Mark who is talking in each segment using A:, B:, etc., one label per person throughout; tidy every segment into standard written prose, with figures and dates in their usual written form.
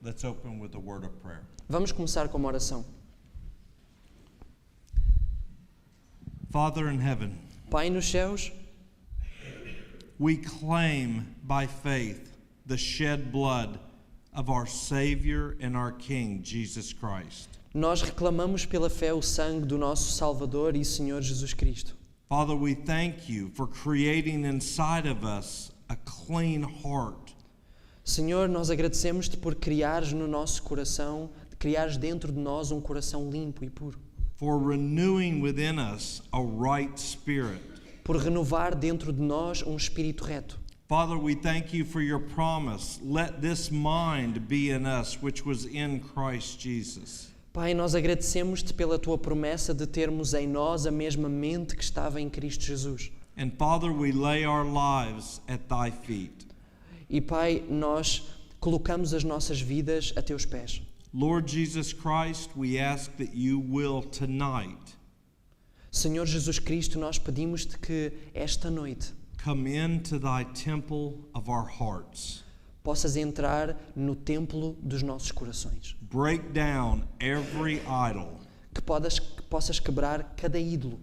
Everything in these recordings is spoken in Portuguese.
A: Let's open with a word of prayer.
B: Vamos começar com uma oração.
A: Father in heaven,
B: Pai nos céus,
A: we claim by faith the shed blood of our Savior and our King, Jesus Christ.
B: nós reclamamos pela fé o sangue do nosso Salvador e Senhor Jesus Cristo.
A: Father, we thank you for creating inside of us a clean heart.
B: Senhor, nós agradecemos-te por criares no nosso coração, criares dentro de nós um coração limpo e puro.
A: For renewing within us a right spirit.
B: Por renovar dentro de nós um espírito reto.
A: Father, we thank you for your promise. Let this mind be in us, which was in Christ Jesus.
B: Pai, nós agradecemos-te pela tua promessa de termos em nós a mesma mente que estava em Cristo Jesus.
A: And Father, we lay our lives at thy feet.
B: E Pai, nós colocamos as nossas vidas a teus pés.
A: Lord Jesus Christ, we ask that you will tonight
B: Senhor Jesus Cristo, nós pedimos-te que esta noite
A: come into thy temple of our hearts.
B: possas entrar no templo dos nossos corações.
A: Break down every idol
B: Que possas quebrar cada ídolo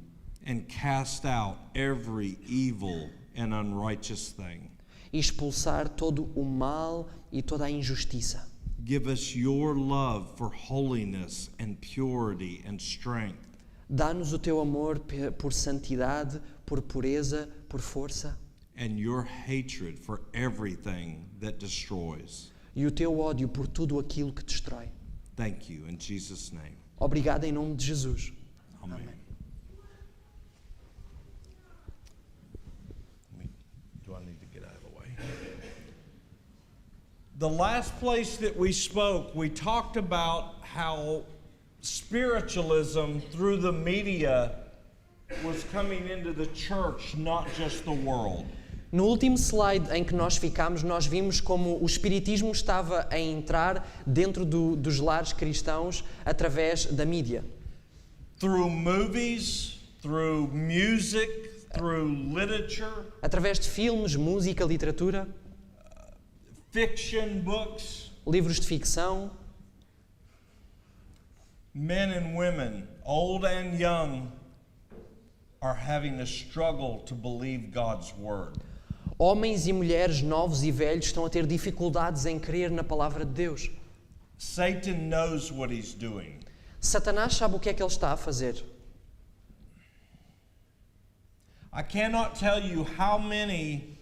A: and cast out every evil and unrighteous thing.
B: e expulsar todo o mal e toda a injustiça.
A: Give us your love for holiness and purity and strength.
B: Dá-nos o teu amor por santidade, por pureza, por força
A: And your hatred for everything that destroys.
B: e o teu ódio por tudo aquilo que destrói.
A: Thank you in Jesus' name.
B: Obrigado em nome de Jesus.
A: Amen. Do I need to get out of the way? The last place that we spoke, we talked about how spiritualism through the media was coming into the church, not just the world.
B: No último slide em que nós ficámos, nós vimos como o espiritismo estava a entrar dentro dos lares cristãos através da mídia.
A: Through movies, through music, through literature,
B: Através de filmes, música, literatura,
A: fiction books,
B: livros de ficção,
A: men and women, old and young, are having a struggle to believe God's word.
B: homens e mulheres novos e velhos estão a ter dificuldades em crer na palavra de Deus.
A: Satan knows what he's doing.
B: Satanás sabe o que é que ele está a fazer.
A: I cannot tell you how many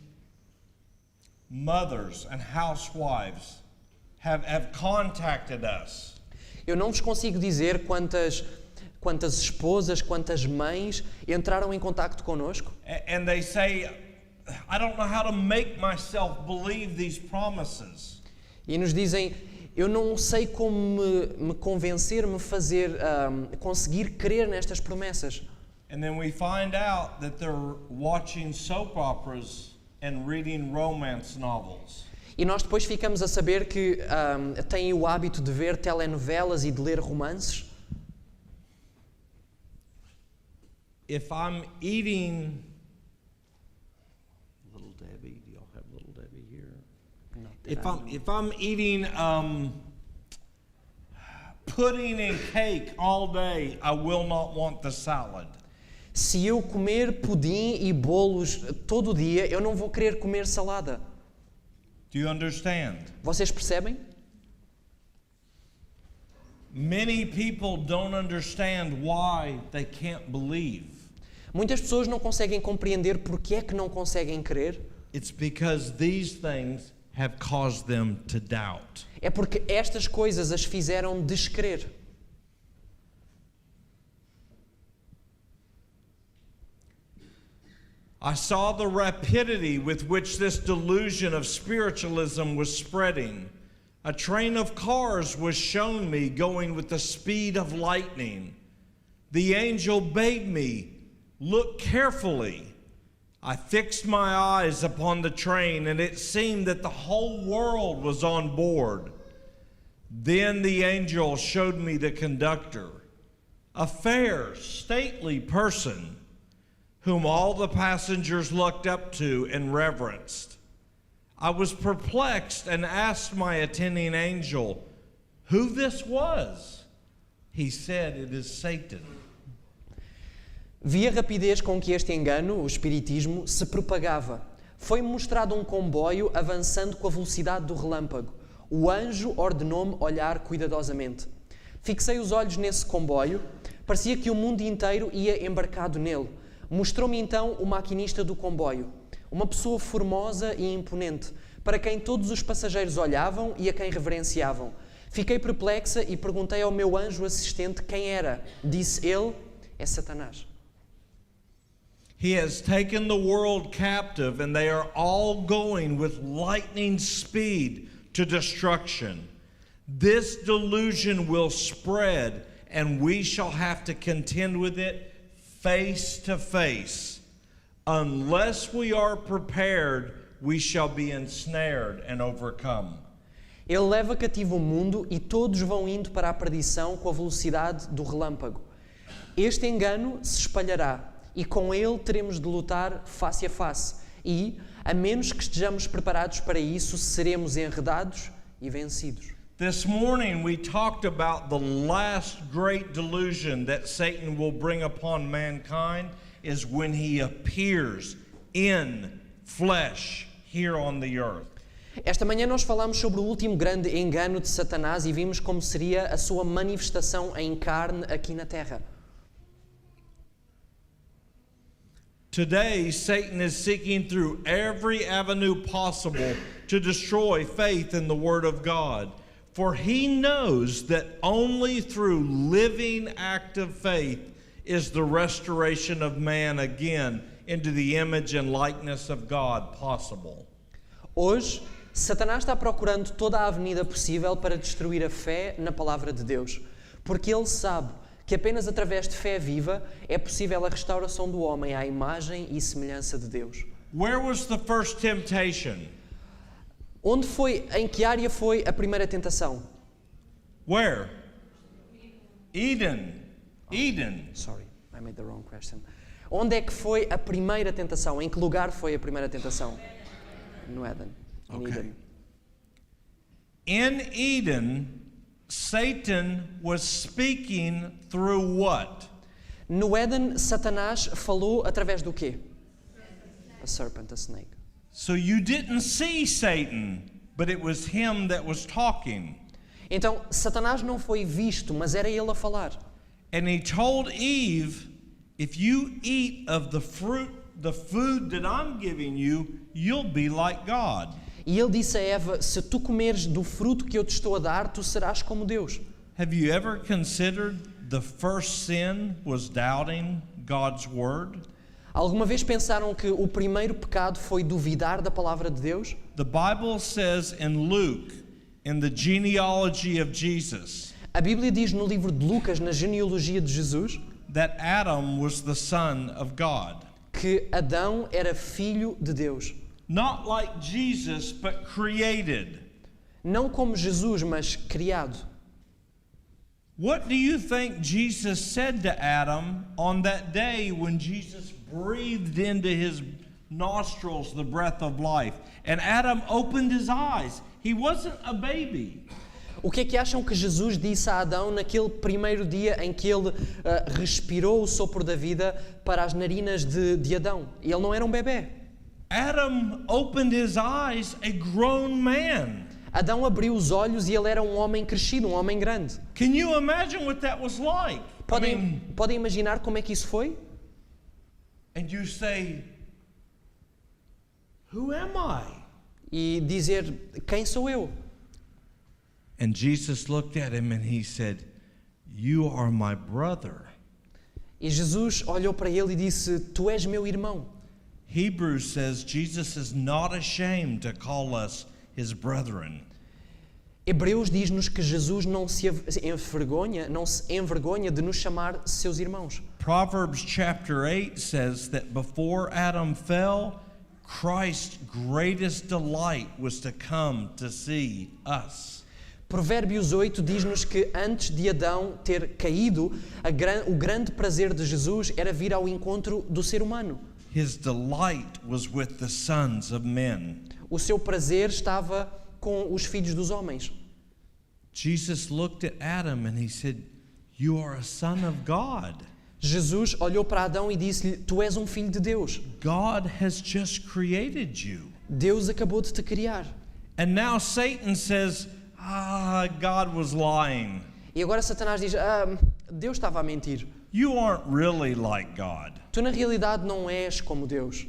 A: mothers and housewives have contacted us.
B: Eu não vos consigo dizer quantas esposas, quantas mães entraram em contacto connosco
A: And they say, I don't know how to make myself believe these promises.
B: e nos dizem: eu não sei como me convencer, me fazer conseguir crer nestas promessas.
A: And then we find out that they're watching soap operas and reading romance novels.
B: E nós depois ficamos a saber que têm o hábito de ver telenovelas e de ler romances.
A: If I'm eating Little Debbie, do y'all have Little Debbie here? If I'm eating pudding and cake all day, I will not want the salad.
B: Se eu comer pudim e bolos todo dia, eu não vou querer comer salada.
A: Do you understand?
B: Vocês percebem?
A: Many people don't understand why they can't believe.
B: Muitas pessoas não conseguem compreender porque é que não conseguem crer.
A: It's because these things have caused them to doubt.
B: É porque estas coisas as fizeram descrer.
A: I saw the rapidity with which this delusion of spiritualism was spreading. A train of cars was shown me going with the speed of lightning. The angel bade me look carefully. I fixed my eyes upon the train, and it seemed that the whole world was on board. Then the angel showed me the conductor, a fair, stately person, whom all the passengers looked up to and reverenced. I was perplexed and asked my attending angel who this was. He said, "It is Satan."
B: Vi a rapidez com que este engano, o espiritismo, se propagava. Foi-me mostrado um comboio avançando com a velocidade do relâmpago. O anjo ordenou-me olhar cuidadosamente. Fixei os olhos nesse comboio. Parecia que o mundo inteiro ia embarcado nele. Mostrou-me então o maquinista do comboio. Uma pessoa formosa e imponente, para quem todos os passageiros olhavam e a quem reverenciavam. Fiquei perplexa e perguntei ao meu anjo assistente quem era. Disse ele, é Satanás.
A: He has taken the world captive, and they are all going with lightning speed to destruction. This delusion will spread, and we shall have to contend with it face to face. Unless we are prepared, we shall be ensnared and overcome.
B: Ele leva cativo o mundo e todos vão indo para a perdição com a velocidade do relâmpago. Este engano se espalhará e com ele teremos de lutar face a face e, a menos que estejamos preparados para isso, seremos enredados e vencidos.
A: This morning we talked about the last great delusion that Satan will bring upon mankind is when he appears in flesh here on the earth.
B: Esta manhã nós falamos sobre o último grande engano de Satanás e vimos como seria a sua manifestação em carne aqui na Terra.
A: Today, Satan is seeking through every avenue possible to destroy faith in the Word of God. For he knows that only through living, active faith is the restoration of man again into the image and likeness of God possible.
B: Hoje, Satanás está procurando toda a avenida possível para destruir a fé na palavra de Deus, porque ele sabe que apenas através de fé viva é possível a restauração do homem à imagem e semelhança de Deus.
A: Where was the first temptation?
B: Onde foi, em que área foi a primeira tentação?
A: Where? Eden. Eden.
B: Sorry, I made the wrong question. Onde é que foi a primeira tentação? Em que lugar foi a primeira tentação? No Éden. In
A: Okay.
B: Eden.
A: In Eden, Satan was speaking through what?
B: No Éden, Satanás falou através do quê? A serpent, a snake.
A: So you didn't see Satan, but it was him that was talking.
B: Então, Satanás não foi visto, mas era ele a falar.
A: And he told Eve, if you eat of the fruit, the food that I'm giving you, you'll be like God.
B: E ele disse a Eva, se tu comeres do fruto que eu te estou a dar, tu serás como Deus.
A: Have you ever considered the first sin was doubting God's word?
B: Alguma vez pensaram que o primeiro pecado foi duvidar da palavra de Deus?
A: The Bible says in Luke, in the genealogy of Jesus,
B: A Bíblia diz no livro de Lucas, na genealogia de Jesus,
A: that Adam was the son of God.
B: que Adão era filho de Deus.
A: Not like Jesus, but created.
B: Não como Jesus, mas criado.
A: What do you think Jesus said to Adam on that day when Jesus breathed into his nostrils the breath of life and Adam opened his eyes? He wasn't a baby.
B: O que é que acham que Jesus disse a Adão naquele primeiro dia em que ele respirou o sopro da vida para as narinas de Adão? Ele não era um bebê.
A: Adam opened his eyes, a grown man.
B: Adão abriu os olhos e ele era um homem crescido, um homem grande.
A: Can you imagine what that was like?
B: Podem imaginar como é que isso foi?
A: And you say, who am I?
B: E dizer, quem sou eu?
A: And Jesus looked at him and he said, you are my brother.
B: E Jesus olhou para ele e disse, tu és meu irmão.
A: Hebrews says Jesus is not ashamed to call us his brethren.
B: Hebreus diz-nos que Jesus não se envergonha de nos chamar seus irmãos.
A: Proverbs chapter 8 says that before Adam fell, Christ's greatest delight was to come to see us.
B: Provérbios 8 diz-nos que antes de Adão ter caído, o grande prazer de Jesus era vir ao encontro do ser humano.
A: His delight was with the sons of men.
B: o seu prazer estava com os filhos dos homens.
A: Jesus looked at Adam and he said, "You are a son of God."
B: Jesus olhou para Adão e disse-lhe: Tu és um filho de Deus.
A: God has just created you.
B: Deus acabou de te criar.
A: And now Satan says, God was lying.
B: E agora Satanás diz: Deus estava a mentir.
A: You aren't really like God.
B: Tu na realidade não és como Deus.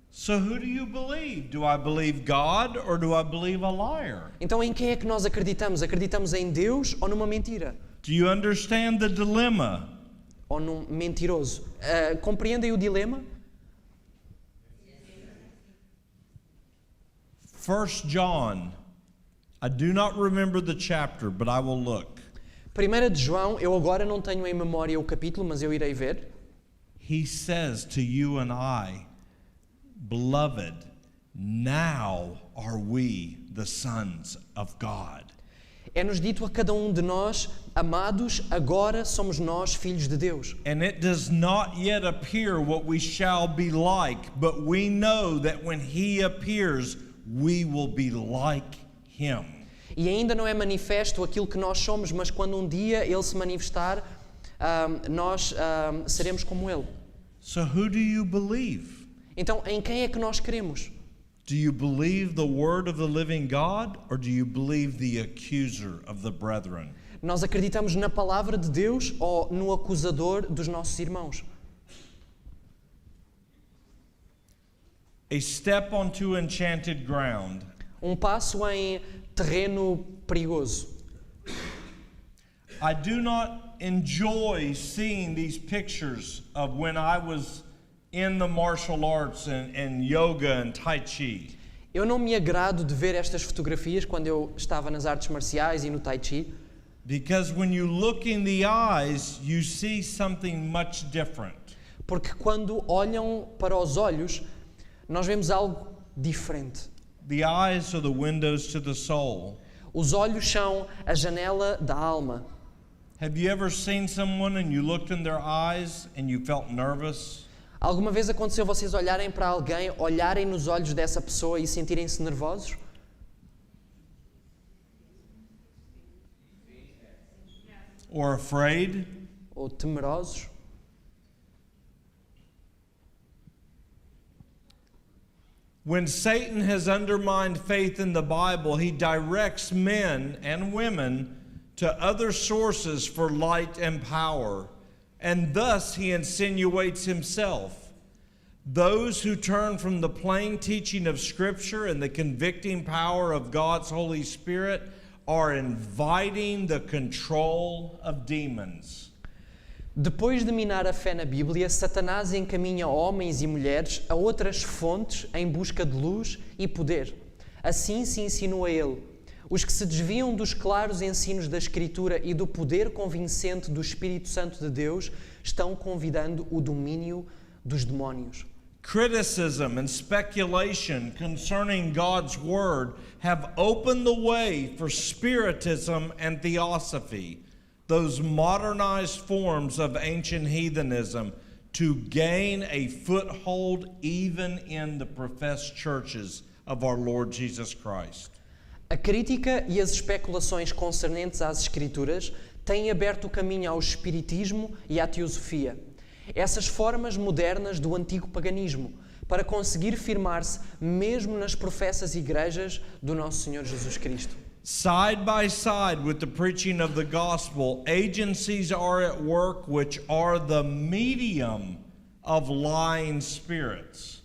A: So who do you believe? Do I believe God or do I believe a liar?
B: Então em quem é que nós acreditamos? Acreditamos em Deus ou numa mentira?
A: Do you understand the dilemma?
B: Ou num mentiroso? Compreendem o dilema?
A: 1 John. I do not remember the chapter, but I will look.
B: 1 de João, eu agora não tenho em memória o capítulo, mas eu irei ver.
A: He says to you and I, "Beloved, now are we the sons of God."
B: É-nos dito a cada um de nós: amados, agora somos nós filhos de Deus.
A: And it does not yet appear what we shall be like, but we know that when he appears, we will be like him.
B: E ainda não é manifesto aquilo que nós somos, mas quando um dia Ele se manifestar, nós seremos como Ele.
A: So who do you believe?
B: Então, em quem é que nós queremos?
A: Do you believe the word of the living God, or do you believe the accuser of the brethren?
B: Nós acreditamos na palavra de Deus ou no acusador dos nossos irmãos?
A: A step onto enchanted ground.
B: Um passo em terreno perigoso.
A: I do not enjoy seeing these pictures of when I was in the martial arts and yoga and tai chi.
B: Eu não me agrado de ver estas fotografias quando eu estava nas artes marciais e no tai chi,
A: Because when you look in the eyes, you see something much different.
B: porque quando olham para os olhos, nós vemos algo diferente.
A: The eyes are the windows to the soul.
B: Os olhos são a janela da alma.
A: Have you ever seen someone and you looked in their eyes and you felt nervous?
B: Alguma vez aconteceu vocês olharem para alguém, olharem nos olhos dessa pessoa e sentirem-se nervosos?
A: Or afraid?
B: Ou temerosos?
A: When Satan has undermined faith in the Bible, he directs men and women to other sources for light and power, and thus he insinuates himself. Those who turn from the plain teaching of Scripture and the convicting power of God's Holy Spirit are inviting the control of demons.
B: Depois de minar a fé na Bíblia, Satanás encaminha homens e mulheres a outras fontes em busca de luz e poder. Assim se insinua ele. Os que se desviam dos claros ensinos da Escritura e do poder convincente do Espírito Santo de Deus estão convidando o domínio dos demónios.
A: Criticism and speculation concerning God's Word have opened the way for Spiritism and Theosophy, those modernized forms of ancient heathenism, to gain a foothold even in the professed churches of our Lord Jesus Christ.
B: A crítica e as especulações concernentes às Escrituras têm aberto o caminho ao espiritismo e à teosofia, essas formas modernas do antigo paganismo, para conseguir firmar-se mesmo nas professas igrejas do nosso Senhor Jesus Cristo.
A: Side by side with the preaching of the gospel, agencies are at work which are the medium of lying spirits.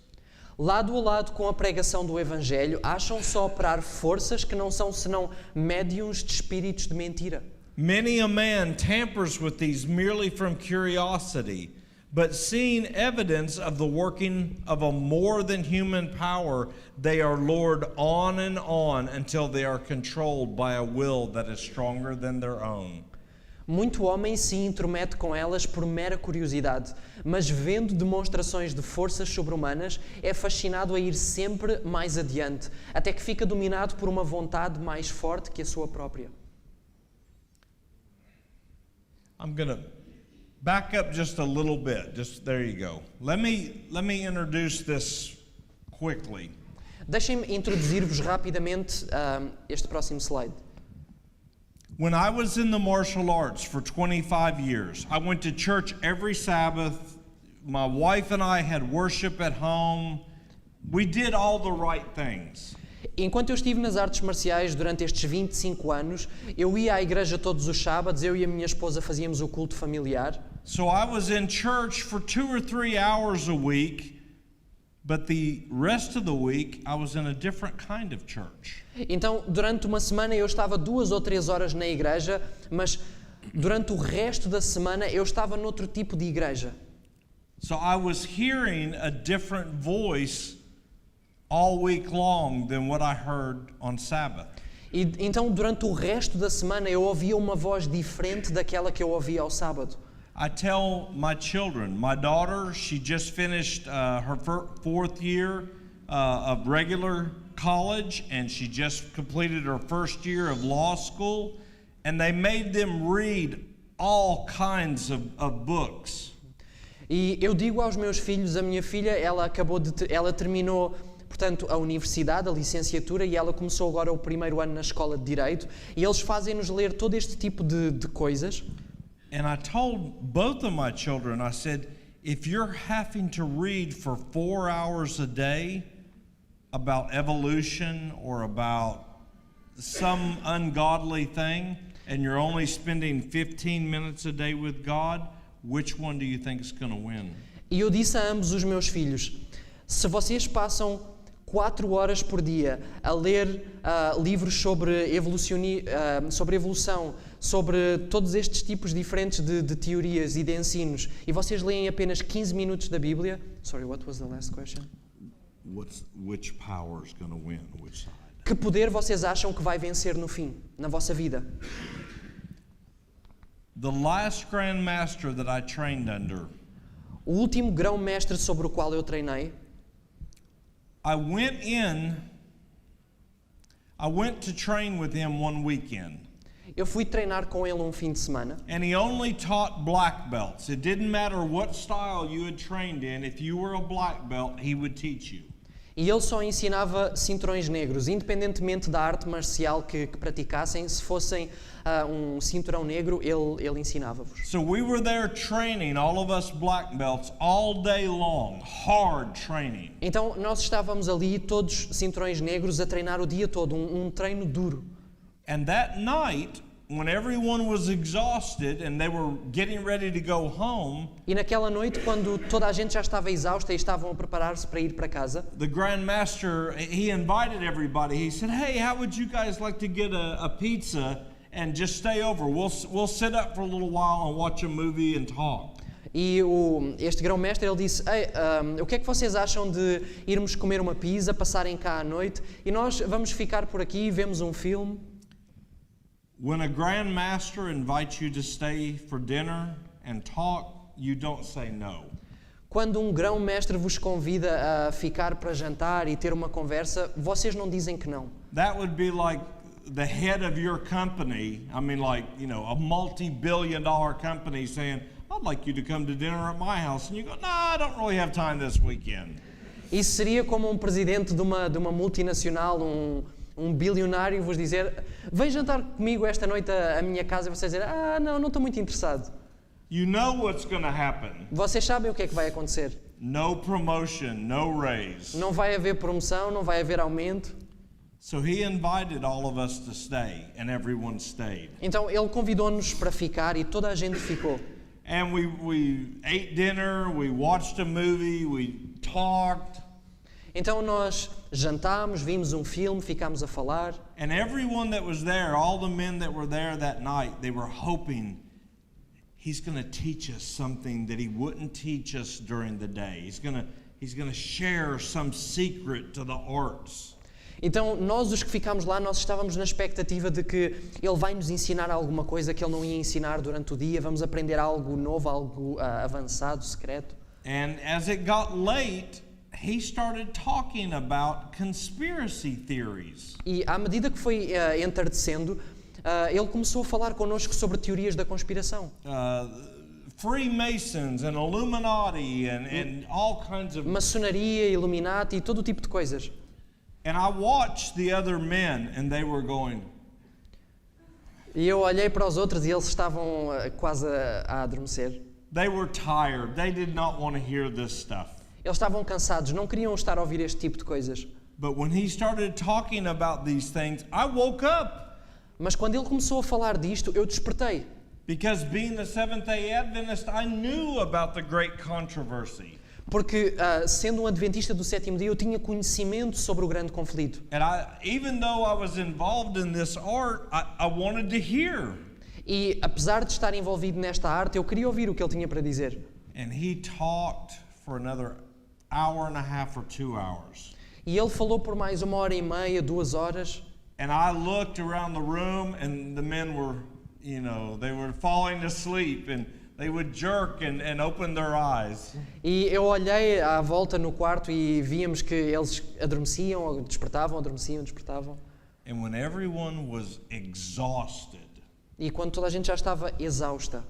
B: Lado a lado com a pregação do Evangelho, acham-se a operar forças que não são senão médiuns de espíritos de mentira.
A: Many a man tampers with these merely from curiosity, but seeing evidence of the working of a more than human power, they are lured on and on until they are controlled by a will that is stronger than their own.
B: Muito homem se intromete com elas por mera curiosidade, mas vendo demonstrações de forças sobre-humanas, é fascinado a ir sempre mais adiante, até que fica dominado por uma vontade mais forte que a sua própria.
A: I'm going to back up just a little bit. Just there you go. Let me introduce this quickly.
B: Deixem-me introduzir-vos rapidamente este próximo slide.
A: When I was in the martial arts for 25 years, I went to church every Sabbath. My wife and I had worship at home. We did all the right things.
B: Enquanto eu estive nas artes marciais durante estes 25 anos, eu ia à igreja todos os sábados, eu e a minha esposa fazíamos o culto familiar.
A: So I was in church for 2 or 3 hours a week, but the rest of the week I was in a different kind of church.
B: Então, durante uma semana eu estava 2 ou 3 horas na igreja, mas durante o resto da semana eu estava noutro tipo de igreja.
A: So I was hearing a different voice all week long than what I heard on Sabbath.
B: E então, durante o resto da semana eu ouvia uma voz diferente daquela que eu ouvia ao sábado.
A: I tell my children, my daughter, she just finished her 4th year of regular college, and she just completed her 1st year of law school, and they made them read all kinds of books.
B: E eu digo aos meus filhos, a minha filha, ela terminou, portanto, a universidade, a licenciatura, e ela começou agora o primeiro ano na escola de Direito, e eles fazem-nos ler todo este tipo de coisas.
A: And I told both of my children, I said, if you're having to read for 4 hours a day about evolution or about some ungodly thing, and you're only spending 15 minutes a day with God, which one do you think is going to win?
B: E eu disse a ambos os meus filhos, se vocês passam 4 horas por dia a ler livros sobre evolução, sobre todos estes tipos diferentes de teorias e de ensinos, e vocês leem apenas 15 minutos da Bíblia... Sorry, what was the last question?
A: Which power is going to win? Which side?
B: Que poder vocês acham que vai vencer no fim, na vossa vida?
A: The last Grand Master that I trained under,
B: O último grão-mestre sobre o qual eu treinei,
A: I went to train with him one weekend.
B: eu fui treinar com ele um fim de semana.
A: And he only taught black belts. It didn't matter what style you had trained in. If you were a black belt, he would teach you.
B: E ele só ensinava cinturões negros, independentemente da arte marcial que praticassem. Se fossem um cinturão negro, ele ensinava-vos.
A: So we were there training, all of us black belts, all day long, hard training.
B: Então nós estávamos ali, todos cinturões negros, a treinar o dia todo, um treino duro.
A: And that night, when everyone was exhausted and they were getting ready to go home,
B: E naquela noite, quando toda a gente já estava exausta e estavam a preparar-se para ir para casa,
A: the Grand Master, he invited everybody. He said, hey, how would you guys like to get a pizza and just stay over? We'll sit up for a little while and watch a movie and talk.
B: e este grão-mestre ele disse, o que é que vocês acham de irmos comer uma pizza, passarem cá à noite e nós vamos ficar por aqui e vemos um filme?
A: When a Grand Master invites you to stay for dinner and talk, you don't say no.
B: Quando um grão-mestre vos convida a ficar para jantar e ter uma conversa, vocês não dizem que não.
A: That would be like the head of your company, I mean like, you know, a multi-billion-dollar company saying, I'd like you to come to dinner at my house. And you go, no, I don't really have time this weekend.
B: Isso seria como um presidente de uma multinacional, um bilionário vos dizer, vem jantar comigo esta noite à minha casa e vocês dizer, não estou muito interessado.
A: You know what's going to happen.
B: Vocês sabem o que é que vai acontecer.
A: No promotion, no raise.
B: Não vai haver promoção, não vai haver aumento.
A: So he invited all of us to stay, and everyone stayed.
B: Então ele convidou-nos para ficar e toda a gente ficou.
A: And we ate dinner, we watched a movie, we talked.
B: Então nós jantámos, vimos um filme, ficámos a falar.
A: And everyone that was there, all the men that were there that night, they were hoping he's going to teach us something that he wouldn't teach us during the day. He's going to share some secret to the arts.
B: Então nós os que ficámos lá, nós estávamos na expectativa de que ele vai nos ensinar alguma coisa que ele não ia ensinar durante o dia, vamos aprender algo novo, algo avançado, secreto.
A: And as it got late, he started talking about conspiracy theories.
B: E à medida que foi entardecendo, ele começou a falar connosco sobre teorias da conspiração.
A: Freemasons and Illuminati and all kinds of...
B: Maçonaria, Illuminati e todo o tipo de coisas.
A: And I watched the other men and they were going,
B: E eu olhei para os outros e eles estavam quase a adormecer.
A: they were tired. They did not want to hear this stuff.
B: Eles estavam cansados, não queriam estar a ouvir este tipo de coisas.
A: But when he started talking about these things, I woke up.
B: Mas quando ele começou a falar disto, eu despertei.
A: Because being a Seventh-day Adventist, I knew about the great controversy.
B: Porque, sendo um adventista do sétimo dia, eu tinha conhecimento sobre o grande conflito.
A: And even though I was involved in this art, I wanted to hear.
B: E, apesar de estar envolvido nesta arte, eu queria ouvir o que ele tinha para dizer.
A: And he talked for another hour and a half or 2 hours.
B: E ele falou por mais 1h30, 2 horas.
A: And I looked around the room and the men were, they were falling asleep and they would jerk and open their eyes.
B: E eu olhei à volta no quarto e víamos que eles adormeciam, despertavam, adormeciam, despertavam.
A: And when everyone was exhausted,
B: E quando toda a gente já estava exausta,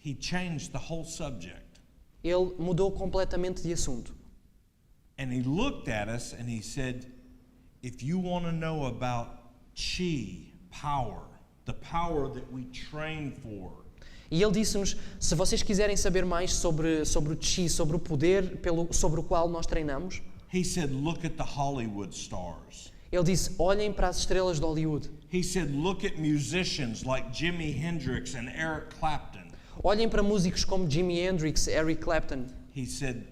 A: he changed the whole subject.
B: ele mudou completamente de assunto.
A: And he looked at us and he said, if you want to know about chi, power, the power that we train for,
B: E ele disse-nos, se vocês quiserem saber mais sobre o Chi, sobre o poder sobre o qual nós treinamos,
A: he said, look at the Hollywood stars.
B: ele disse, olhem para as estrelas de Hollywood.
A: He said, look at musicians like Jimi Hendrix and Eric Clapton.
B: Olhem para músicos como Jimi Hendrix, Eric Clapton.
A: He said,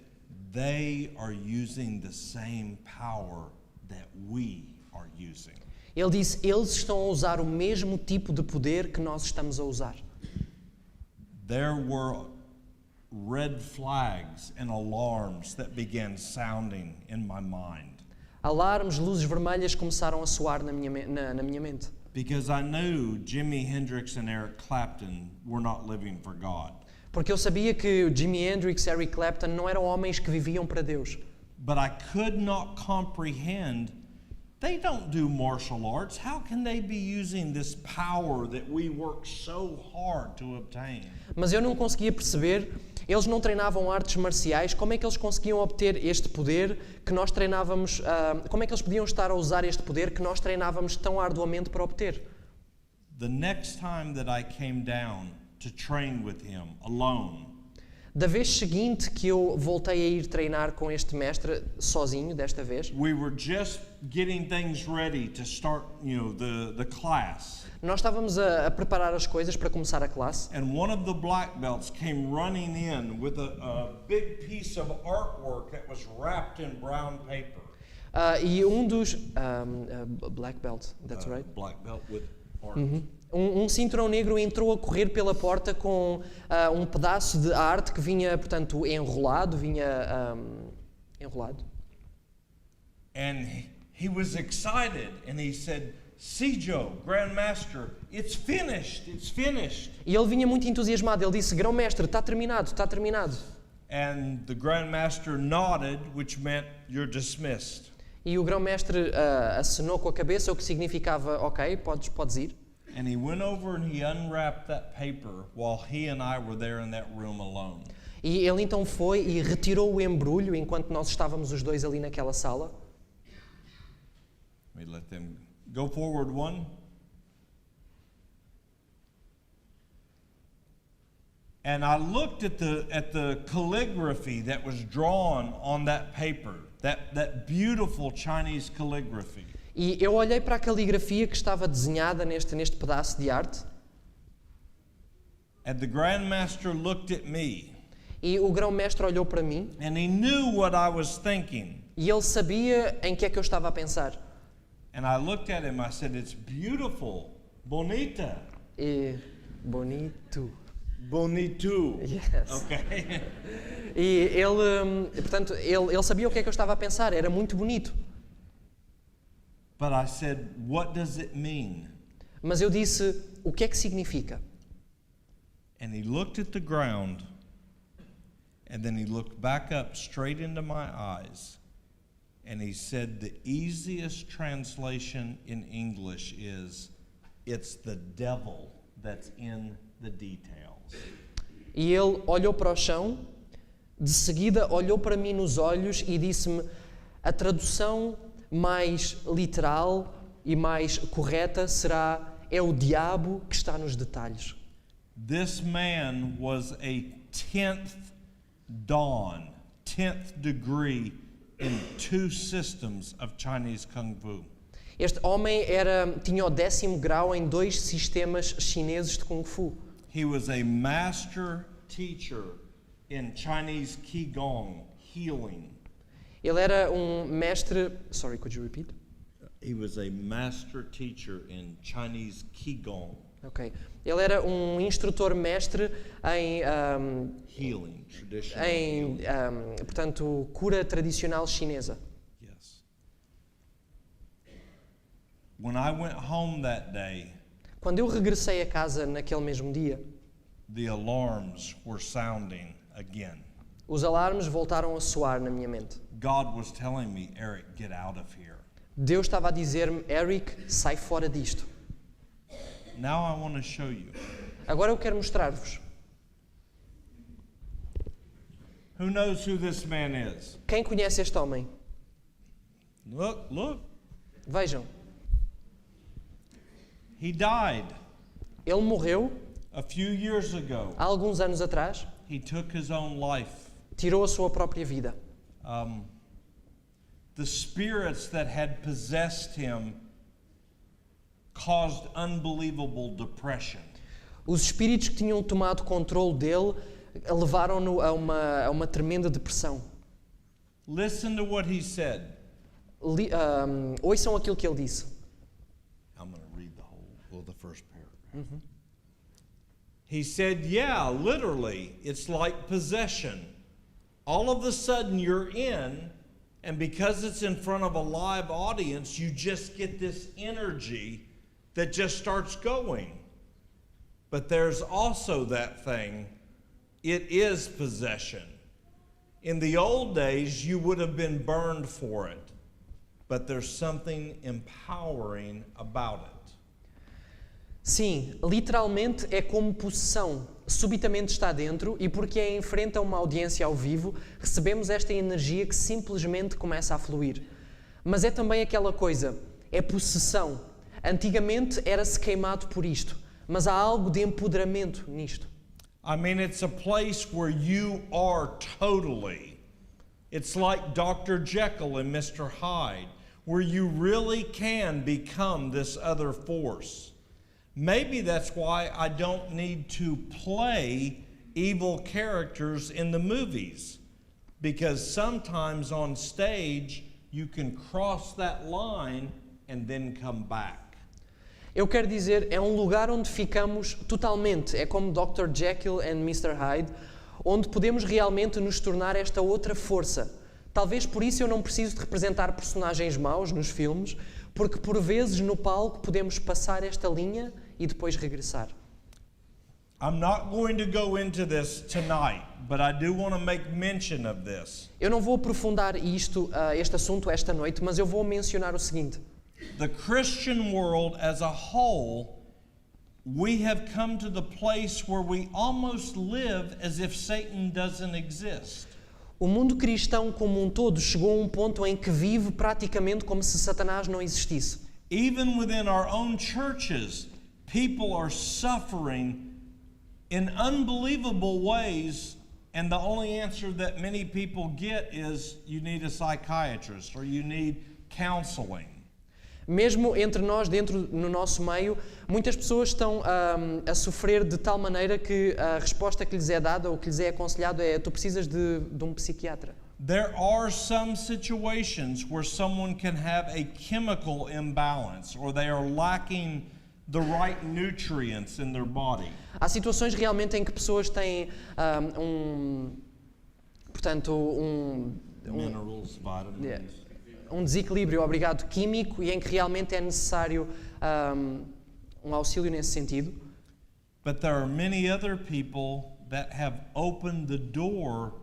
A: they are using the same power that we are using.
B: Ele disse, eles estão a usar o mesmo tipo de poder que nós estamos a usar.
A: There were red flags and alarms that began sounding in my mind.
B: Alarmes, luzes vermelhas começaram a soar na minha mente.
A: Because I knew Jimi Hendrix and Eric Clapton were not living for God.
B: Porque eu sabia que o Jimi Hendrix e Eric Clapton não eram homens que viviam para Deus.
A: But I could not comprehend, they don't do martial arts. How can they be using this power that we work so hard to obtain?
B: Mas eu não conseguia perceber, eles não treinavam artes marciais, como é que eles conseguiam obter este poder que nós treinávamos, como é que eles podiam estar a usar este poder que nós treinávamos tão arduamente para obter?
A: The next time that I came down to train with him alone,
B: Da vez seguinte que eu voltei a ir treinar com este mestre sozinho, desta vez,
A: we were just getting things ready to start, the class.
B: nós estávamos a preparar as coisas para começar a classe.
A: And one of the black belts came running in with a big piece of artwork that was wrapped in brown paper.
B: E um dos black belt, that's right.
A: Black belt with art.
B: Um cinturão negro entrou a correr pela porta com um pedaço de arte que vinha, portanto, enrolado, enrolado.
A: And he was excited and he said, Sijo, Grandmaster, it's finished, it's finished.
B: E ele vinha muito entusiasmado, ele disse, Grão-mestre, está terminado, está terminado.
A: And the Grandmaster nodded, which meant you're dismissed.
B: E o Grão-mestre acenou com a cabeça, o que significava, ok, podes ir.
A: And he went over and he unwrapped that paper while he and I were there in that room alone.
B: E ele então foi e retirou o embrulho enquanto nós estávamos os dois ali naquela sala.
A: Let me let them go forward one. And I looked at the calligraphy that was drawn on that paper, that beautiful Chinese calligraphy.
B: E eu olhei para a caligrafia que estava desenhada neste pedaço de arte.
A: And the Grandmaster looked at me.
B: E o Grão-mestre olhou para mim.
A: And he knew what I was thinking.
B: E ele sabia em que é que eu estava a pensar.
A: And I looked at him, I said, it's beautiful, bonita.
B: E bonito.
A: Bonito.
B: Yes.
A: Okay.
B: E ele, portanto, ele sabia o que é que eu estava a pensar, era muito bonito.
A: But I said, what does it mean?
B: Mas eu disse, o que é que significa?
A: And he looked at the ground, and then he looked back up straight into my eyes, and he said, the easiest translation in English is, it's the devil that's in the details.
B: E ele olhou para o chão, de seguida olhou para mim nos olhos e disse-me, a tradução mais literal e mais correta é o diabo que está nos detalhes.
A: This man was a 10th dan, 10th degree in 2 systems of Chinese Kung Fu.
B: Este homem tinha o 10º grau em 2 sistemas chineses de Kung Fu.
A: He was a master teacher in Chinese Qigong, healing.
B: Ele era um mestre... Sorry, could you repeat?
A: He was a master teacher in Chinese Qigong.
B: Ok. Ele era um instrutor mestre em...
A: Healing, traditional healing.
B: portanto, cura tradicional chinesa.
A: Yes. When I went home that day,
B: Quando eu regressei a casa naquele mesmo dia,
A: the alarms were sounding again.
B: os alarmes voltaram a soar na minha mente.
A: God was telling me, Eric, get out of here.
B: Deus estava a dizer-me, Eric, sai fora disto.
A: Now I want to show you.
B: Agora eu quero mostrar-vos.
A: Who knows who this man is?
B: Quem conhece este homem?
A: Look.
B: Vejam,
A: He died
B: ele morreu
A: a few years ago.
B: há alguns anos atrás,
A: He took his own life.
B: tirou a sua própria vida.
A: The spirits that had possessed him caused unbelievable depression.
B: Os espíritos que tinham tomado controle dele levaram-no a uma tremenda depressão.
A: Listen to what he said.
B: Ouçam aquilo que ele disse.
A: I'm going to read the first paragraph. He said, yeah, literally, it's like possession. All of a sudden you're in, and because it's in front of a live audience, you just get this energy that just starts going. But there's also that thing, it is possession. In the old days, you would have been burned for it, but there's something empowering about it.
B: Sim, literalmente é como possessão. Subitamente está dentro e porque é em frente a uma audiência ao vivo, recebemos esta energia que simplesmente começa a fluir. Mas é também aquela coisa, é possessão. Antigamente era-se queimado por isto, mas há algo de empoderamento nisto.
A: I mean, it's a place where you are totally. It's like Dr. Jekyll and Mr. Hyde, where you really can become this other force. Maybe that's why I don't need to play evil characters in the movies, because sometimes on stage you can cross that line and then come back.
B: Eu quero dizer, é um lugar onde ficamos totalmente, é como Dr. Jekyll and Mr. Hyde, onde podemos realmente nos tornar esta outra força. Talvez por isso eu não preciso de representar personagens maus nos filmes, porque por vezes no palco podemos passar esta linha e depois regressar.
A: I'm not going to go into this tonight, but I do want to make mention of this.
B: Eu não vou aprofundar este assunto esta noite, mas eu vou mencionar o seguinte.
A: The Christian world as a whole, we have come to the place where we almost live as if Satan doesn't exist.
B: O mundo cristão como um todo chegou a um ponto em que vive praticamente como se Satanás não existisse.
A: Even within our own churches, people are suffering in unbelievable ways, and the only answer that many people get is you need a psychiatrist or you need counseling.
B: Mesmo entre nós, no nosso meio, muitas pessoas estão a sofrer de tal maneira que a resposta que lhes é dada ou que lhes é aconselhado é tu precisas de um psiquiatra.
A: There are some situations where someone can have a chemical imbalance or they are lacking the right nutrients in their body.
B: Há situações realmente em que pessoas têm
A: Minerals, vitamins.
B: um desequilíbrio, químico e em que realmente é necessário um auxílio nesse sentido.
A: But there are many other people that have opened the door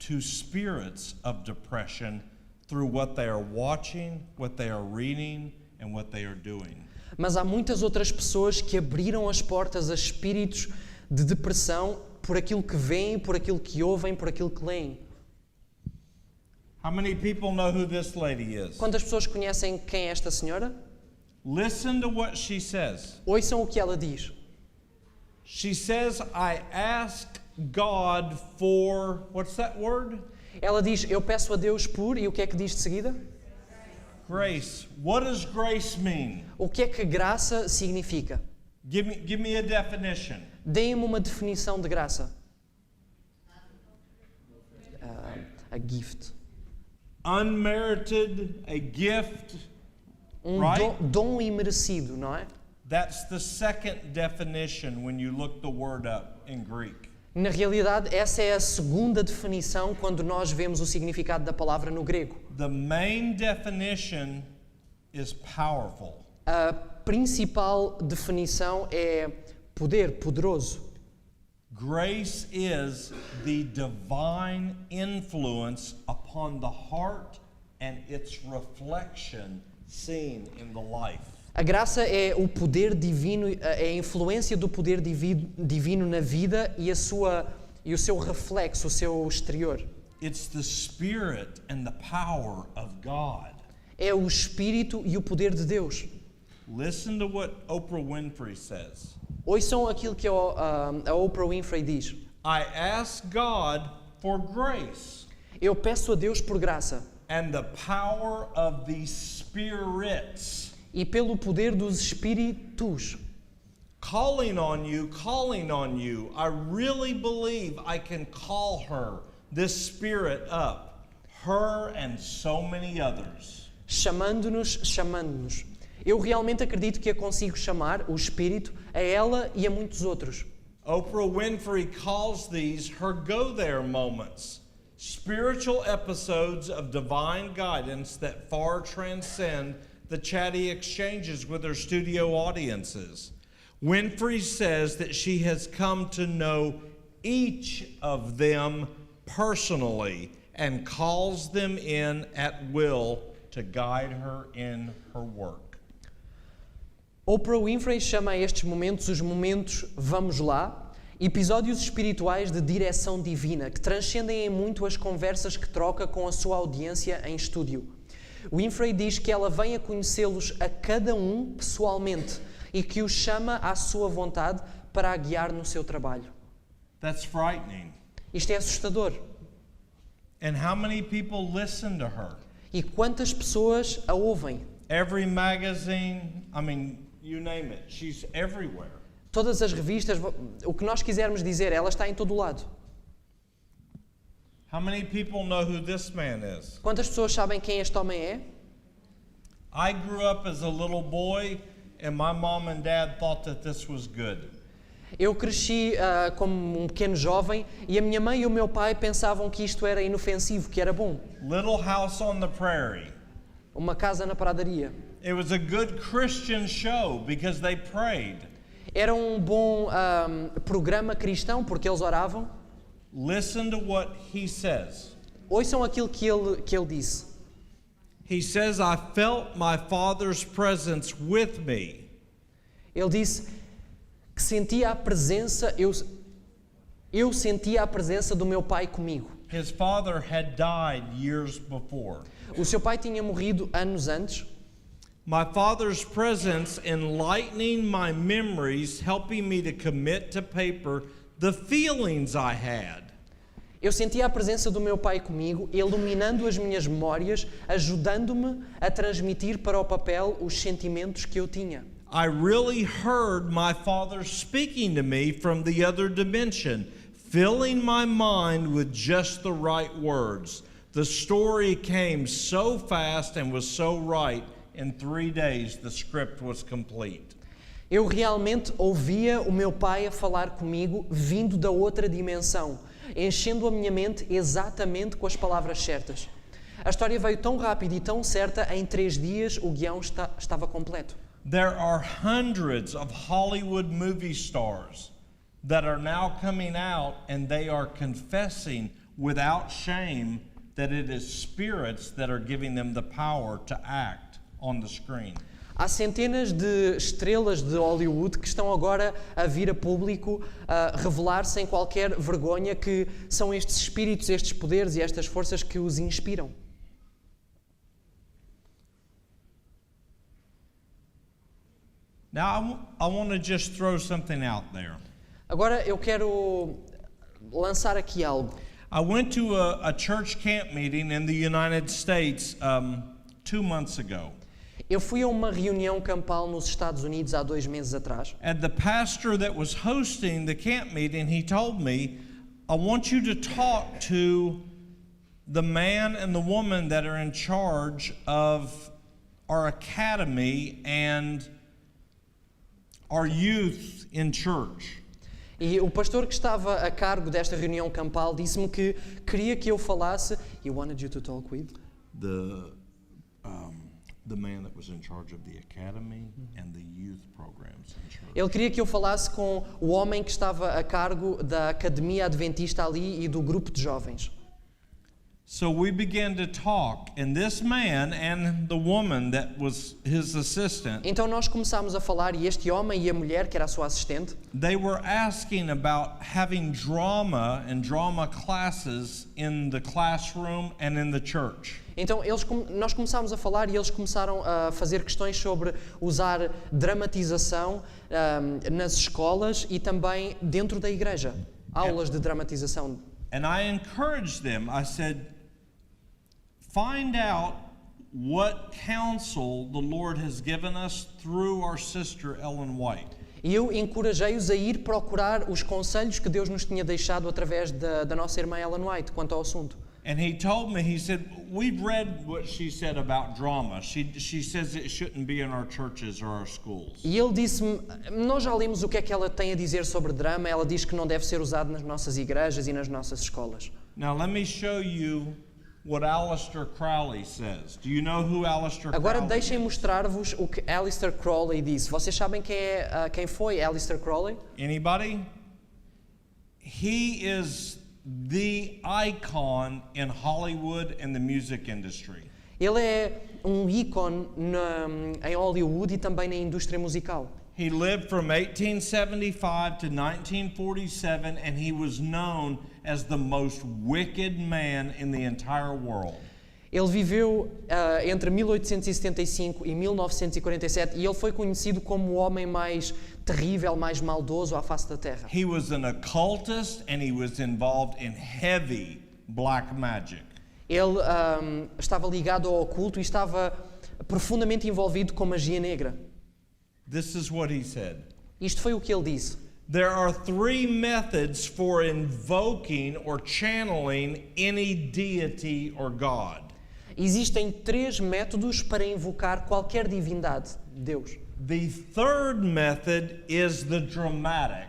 A: to spirits of depression through what they are watching, what they are reading, and what they are doing.
B: Mas há muitas outras pessoas que abriram as portas a espíritos de depressão por aquilo que veem, por aquilo que ouvem, por aquilo que leem.
A: How many people know who this lady is?
B: Quantas pessoas conhecem quem é esta senhora?
A: Listen to what she says.
B: Ouçam o que ela diz.
A: She says, I ask God for, what's that word?
B: Ela diz, eu peço a Deus por, e o que é que diz de seguida?
A: Grace. What does grace mean?
B: O que é que graça significa?
A: Give me a definition.
B: Deem-me uma definição de graça. A gift.
A: Unmerited, a gift.
B: Right? Dom imerecido, não é?
A: That's the second definition when you look the word up in Greek.
B: Na realidade, essa é a segunda definição quando nós vemos o significado da palavra no grego.
A: The main definition is powerful.
B: A principal definição é poder, poderoso.
A: Grace is the divine influence upon the heart and its reflection seen in the life.
B: A graça é o poder divino, é a influência do poder divino na vida e o seu reflexo, o seu exterior.
A: It's the spirit and the power of God.
B: É o espírito e o poder de Deus.
A: Listen to what Oprah Winfrey says.
B: Ouçam aquilo que a Oprah Winfrey diz.
A: I ask God for grace.
B: Eu peço a Deus por graça.
A: And the power of the spirits.
B: E pelo poder dos espíritos.
A: Calling on you, I really believe I can call her, this spirit up, her and so many others.
B: Chamando-nos. Eu realmente acredito que a consigo chamar, o espírito, a ela e a muitos outros.
A: Oprah Winfrey calls these her go-there moments, spiritual episodes of divine guidance that far transcend the chatty exchanges with her studio audiences. Winfrey says that she has come to know each of them personally and calls them in at will to guide her in her work.
B: Oprah Winfrey chama a estes momentos os momentos vamos lá, episódios espirituais de direção divina que transcendem em muito as conversas que troca com a sua audiência em estúdio. Winfrey diz que ela vem a conhecê-los a cada um pessoalmente e que os chama à sua vontade para a guiar no seu trabalho.
A: That's frightening.
B: Isto é assustador.
A: And how many people listen to her?
B: E quantas pessoas a ouvem?
A: Every magazine, you name it, she's everywhere.
B: Todas as revistas, o que nós quisermos dizer, ela está em todo o lado.
A: How many people know who this man is?
B: Quantas pessoas sabem quem este homem é?
A: I grew up as a little boy and my mom and dad thought that this was good.
B: Eu cresci como um pequeno jovem e a minha mãe e o meu pai pensavam que isto era inofensivo, que era bom.
A: Little House on the Prairie.
B: Uma casa na pradaria.
A: It was a good Christian show because they prayed.
B: Era um bom programa cristão porque eles oravam.
A: Listen to what he says.
B: Ouçam aquilo que ele disse.
A: He says, I felt my Father's presence with me.
B: Ele disse que sentia a presença, eu sentia a presença do meu pai comigo.
A: His father had died years before.
B: O seu pai tinha morrido anos antes.
A: My father's presence enlightening my memories, helping me to commit to paper the feelings I had.
B: Eu sentia a presença do meu pai comigo, iluminando as minhas memórias, ajudando-me a transmitir para o papel os sentimentos que eu tinha.
A: I really heard my father speaking to me from the other dimension, filling my mind with just the right words. The story came so fast and was so right, in 3 days the script was complete.
B: Eu realmente ouvia o meu pai a falar comigo, vindo da outra dimensão, enchendo a minha mente exatamente com as palavras certas. A história veio tão rápida e tão certa, em 3 dias o guião estava completo.
A: There are hundreds of Hollywood movie stars that are now coming out and they are confessing without shame that it is spirits that are giving them the power to act on the screen.
B: Há centenas de estrelas de Hollywood que estão agora a vir a público a revelar sem qualquer vergonha que são estes espíritos, estes poderes e estas forças que os inspiram.
A: Now, I want to just throw something out there.
B: Agora eu quero lançar aqui algo.
A: I went to a church camp meeting in the United States 2 months ago.
B: Eu fui a uma reunião campal nos Estados Unidos há 2 meses atrás.
A: And the pastor that was hosting the camp meeting, he told me, I want you to talk to the man and the woman that are in charge of our academy and our youth in church.
B: E o pastor que estava a cargo desta reunião campal disse-me que queria que eu falasse. He wanted you to talk with?
A: The man that was in charge of the academy and the youth programs in church.
B: Ele queria que eu falasse com o homem que estava a cargo da Academia Adventista ali e do grupo de jovens.
A: So we began to talk, and this man and the woman that was his assistant,
B: Então nós começámos a falar e este homem e a mulher, que era a sua assistente,
A: they were asking about having drama and drama classes in the classroom and in the church.
B: então nós começámos a falar e eles começaram a fazer questões sobre usar dramatização nas escolas e também dentro da igreja, aulas de dramatização.
A: And I encouraged them. I said, find out what counsel the Lord has given us through our sister Ellen White.
B: E eu encorajei-os a ir procurar os conselhos que Deus nos tinha deixado através da nossa irmã Ellen White quanto ao assunto.
A: And he told me, he said, we've read what she said about drama. She says it shouldn't be in our churches or our schools.
B: E ele disse-me, nós já lemos o que é que ela tem a dizer sobre drama, ela diz que não deve ser usado nas nossas igrejas e nas nossas escolas.
A: Now let me show you what Aleister Crowley says. Do you know who Aleister
B: Agora
A: Crowley
B: deixem
A: is?
B: mostrar-vos o que Aleister Crowley disse. Vocês sabem quem foi Aleister Crowley?
A: Anybody? He is the icon in Hollywood and the music industry.
B: Ele é ícone em Hollywood e também na indústria musical.
A: He lived from 1875 to 1947, and he was known as the most wicked man in the entire world.
B: Ele viveu entre 1875 e 1947 e ele foi conhecido como o homem mais terrível, mais maldoso à face da terra.
A: He was an occultist, and he was involved in heavy black magic.
B: Ele estava ligado ao oculto e estava profundamente envolvido com magia negra.
A: This is what he said.
B: Isto foi o que ele disse.
A: There are 3 methods for invoking or channeling any deity or God.
B: Existem 3 métodos para invocar qualquer divindade, Deus.
A: The third method is the dramatic.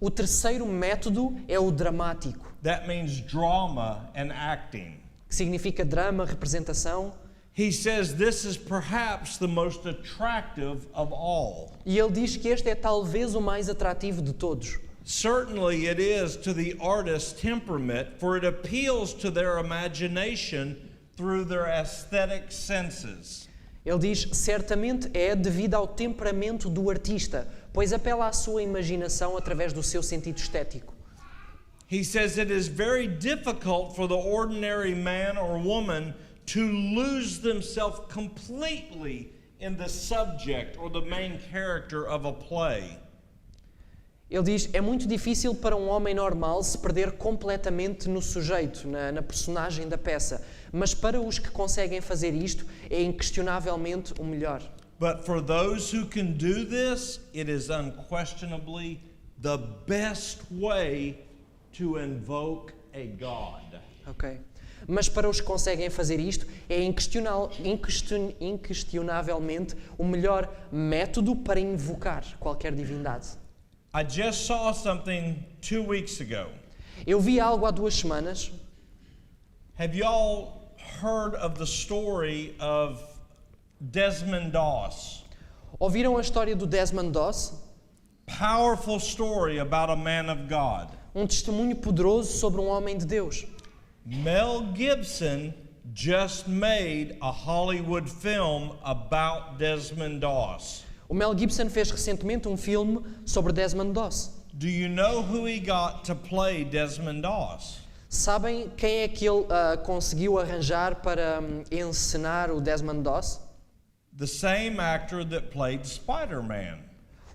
B: O terceiro método é o dramático,
A: That means drama and acting.
B: que significa drama, representação.
A: He says this is perhaps the most attractive of all.
B: E ele diz que este é talvez o mais atrativo de todos.
A: Certainly it is to the artist's temperament, for it appeals to their imagination through their aesthetic senses.
B: Ele diz, certamente é devido ao temperamento do artista, pois apela à sua imaginação através do seu sentido estético.
A: He says it is very difficult for the ordinary man or woman to lose themselves completely in the subject or the main character of a play.
B: Ele diz, é muito difícil para um homem normal se perder completamente no sujeito, na personagem da peça, mas para os que conseguem fazer isto, é inquestionavelmente o melhor.
A: But for those who can do this, it is unquestionably the best way to invoke a God.
B: Ok. Mas para os que conseguem fazer isto, é inquestionavelmente o melhor método para invocar qualquer divindade.
A: I just saw something 2 weeks ago.
B: Eu vi algo há 2 semanas.
A: Have y'all heard of the story of Desmond Doss?
B: Ouviram a história do Desmond Doss?
A: Powerful story about a man of God.
B: Um testemunho poderoso sobre um homem de Deus.
A: Mel Gibson just made a Hollywood film about Desmond Doss.
B: O Mel Gibson fez recentemente um filme sobre Desmond Doss.
A: Do you know who he got to play Desmond Doss?
B: Sabem quem é que ele conseguiu arranjar para encenar o Desmond Doss?
A: The same actor that played Spider-Man.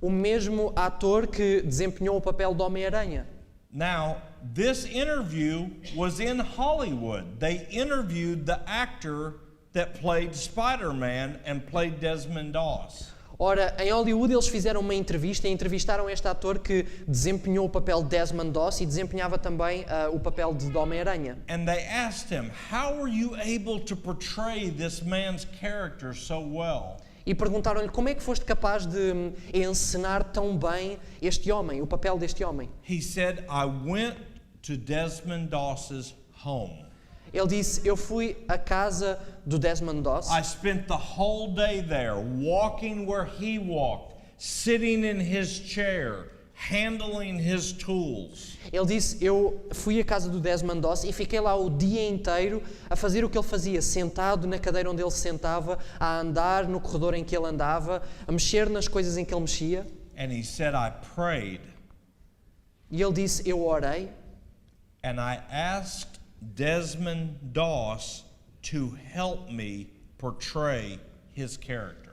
B: o mesmo ator que desempenhou o papel do Homem-Aranha.
A: Now, this interview was in Hollywood. They interviewed the actor that played Spider-Man and played Desmond Doss.
B: Ora, em Hollywood eles fizeram uma entrevista e entrevistaram este ator que desempenhou o papel de Desmond Doss e desempenhava também o papel de Homem-Aranha.
A: And they asked him, "How were you able to portray this man's character so well?"
B: E perguntaram-lhe como é que foste capaz de encenar tão bem este homem, o papel deste homem.
A: He said, "I went to Desmond Doss's home.
B: Ele disse, eu fui à casa do Desmond Doss.
A: I spent the whole day there, walking where he walked, sitting in his chair, handling his tools."
B: Ele disse, eu fui à casa do Desmond Doss e fiquei lá o dia inteiro a fazer o que ele fazia, sentado na cadeira onde ele se sentava, a andar no corredor em que ele andava, a mexer nas coisas em que ele mexia.
A: And he said, "I prayed
B: E ele disse, eu orei
A: and I asked Desmond Doss to help me portray his character."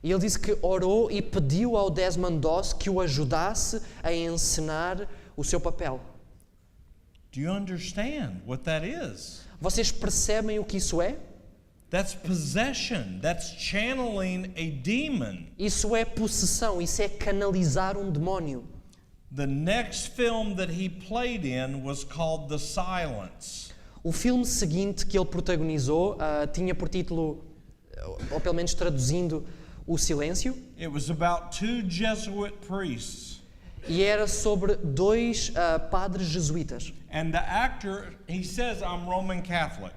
B: E ele disse que orou e pediu ao Desmond Doss que o ajudasse a encenar o seu papel.
A: Do you understand what that is?
B: Vocês percebem o que isso é?
A: That's possession. That's channeling a demon.
B: Isso é possessão, isso é canalizar um demónio.
A: The next film that he played in was called The Silence.
B: O filme seguinte que ele protagonizou tinha por título, ou pelo menos traduzindo, O Silêncio.
A: It was about two Jesuit priests.
B: E era sobre dois padres jesuítas.
A: And the actor, he says, "I'm Roman Catholic."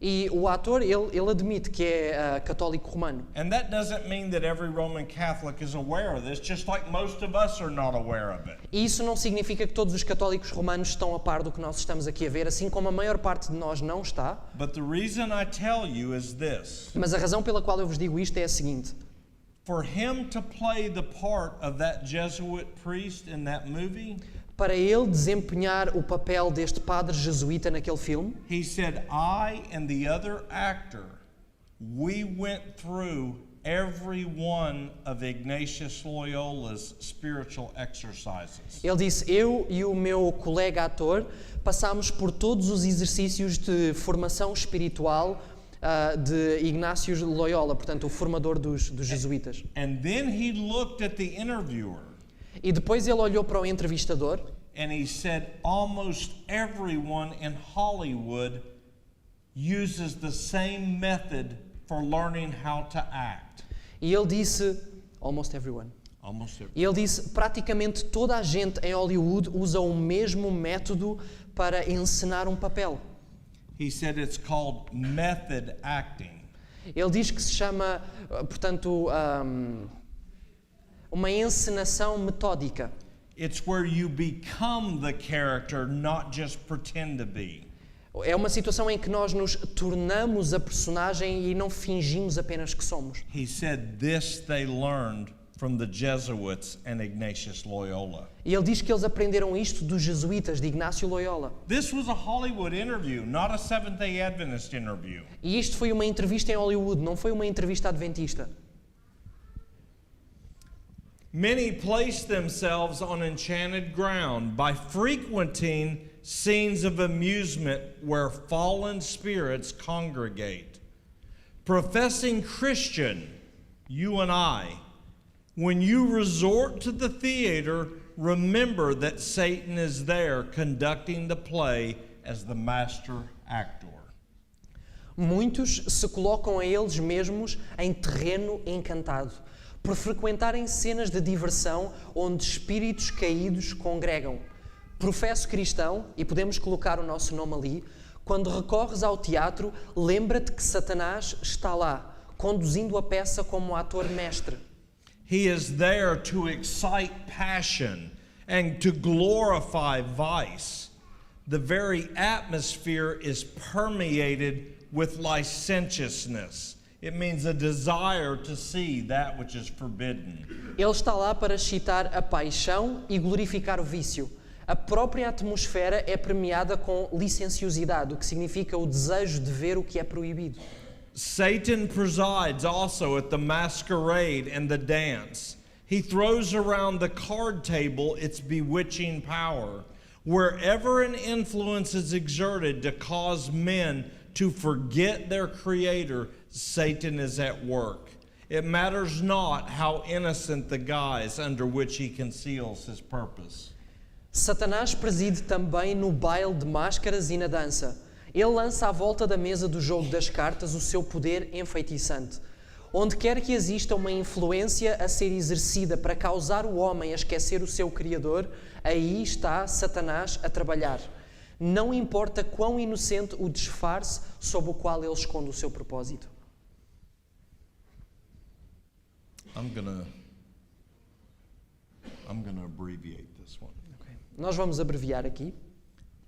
B: E o ator, ele admite que é católico romano.
A: And that doesn't mean that every Roman Catholic is aware of this, just like most of us are not aware of it.
B: E isso não significa que todos os católicos romanos estão a par do que nós estamos aqui a ver, assim como a maior parte de nós não está.
A: But the reason I tell you is this.
B: Mas a razão pela qual eu vos digo isto é a seguinte.
A: For him to play the part of that Jesuit priest in that movie,
B: Para ele desempenhar o papel deste padre jesuíta naquele filme,
A: he said, "I and the other actor, we went through every one of Ignatius Loyola's spiritual exercises."
B: ele disse, eu e o meu colega ator passámos por todos os exercícios de formação espiritual de Ignácio Loyola, portanto, o formador dos jesuítas.
A: And then he looked at the interviewer
B: E depois ele olhou para o entrevistador
A: and he said, "Almost everyone in Hollywood uses the same method for learning how to act."
B: e ele disse, almost everyone.
A: Almost everyone.
B: E ele disse, praticamente toda a gente em Hollywood usa o mesmo método para encenar um papel.
A: He said it's called method acting.
B: Ele diz que se chama, portanto, uma encenação metódica.
A: It's where you become the character, not just pretend to be.
B: É uma situação em que nós nos tornamos a personagem e não fingimos apenas que somos.
A: He said this they learned from the Jesuits and Ignatius Loyola.
B: E ele diz que eles aprenderam isto dos jesuítas de Ignácio Loyola.
A: This was a Hollywood interview, not a Seventh-day Adventist interview.
B: E isto foi uma entrevista em Hollywood, não foi uma entrevista adventista.
A: Many place themselves on enchanted ground by frequenting scenes of amusement where fallen spirits congregate. Professing Christian, you and I, when you resort to the theater, remember that Satan is there conducting the play as the master actor.
B: Muitos se colocam a eles mesmos em terreno encantado, por frequentarem cenas de diversão onde espíritos caídos congregam. Professo cristão, e podemos colocar o nosso nome ali, quando recorres ao teatro, lembra-te que Satanás está lá, conduzindo a peça como ator mestre.
A: He is there to excite passion and to glorify vice. The very atmosphere is permeated with licentiousness. It means a desire to see that which is forbidden.
B: Ele está lá para excitar a paixão e glorificar o vício. A própria atmosfera é premiada com licenciosidade, o que significa o desejo de ver o que é proibido.
A: Satan presides also at the masquerade and the dance. He throws around the card table its bewitching power. Wherever an influence is exerted to cause men to forget their Creator, Satan is at work. It matters not how innocent the guise under which he conceals his purpose.
B: Satanás preside também no baile de máscaras e na dança. Ele lança à volta da mesa do jogo das cartas o seu poder enfeitiçante. Onde quer que exista uma influência a ser exercida para causar o homem a esquecer o seu Criador, aí está Satanás a trabalhar. Não importa quão inocente o disfarce sob o qual ele esconde o seu propósito.
A: I'm gonna abbreviate this one.
B: Okay. Nós vamos abreviar aqui.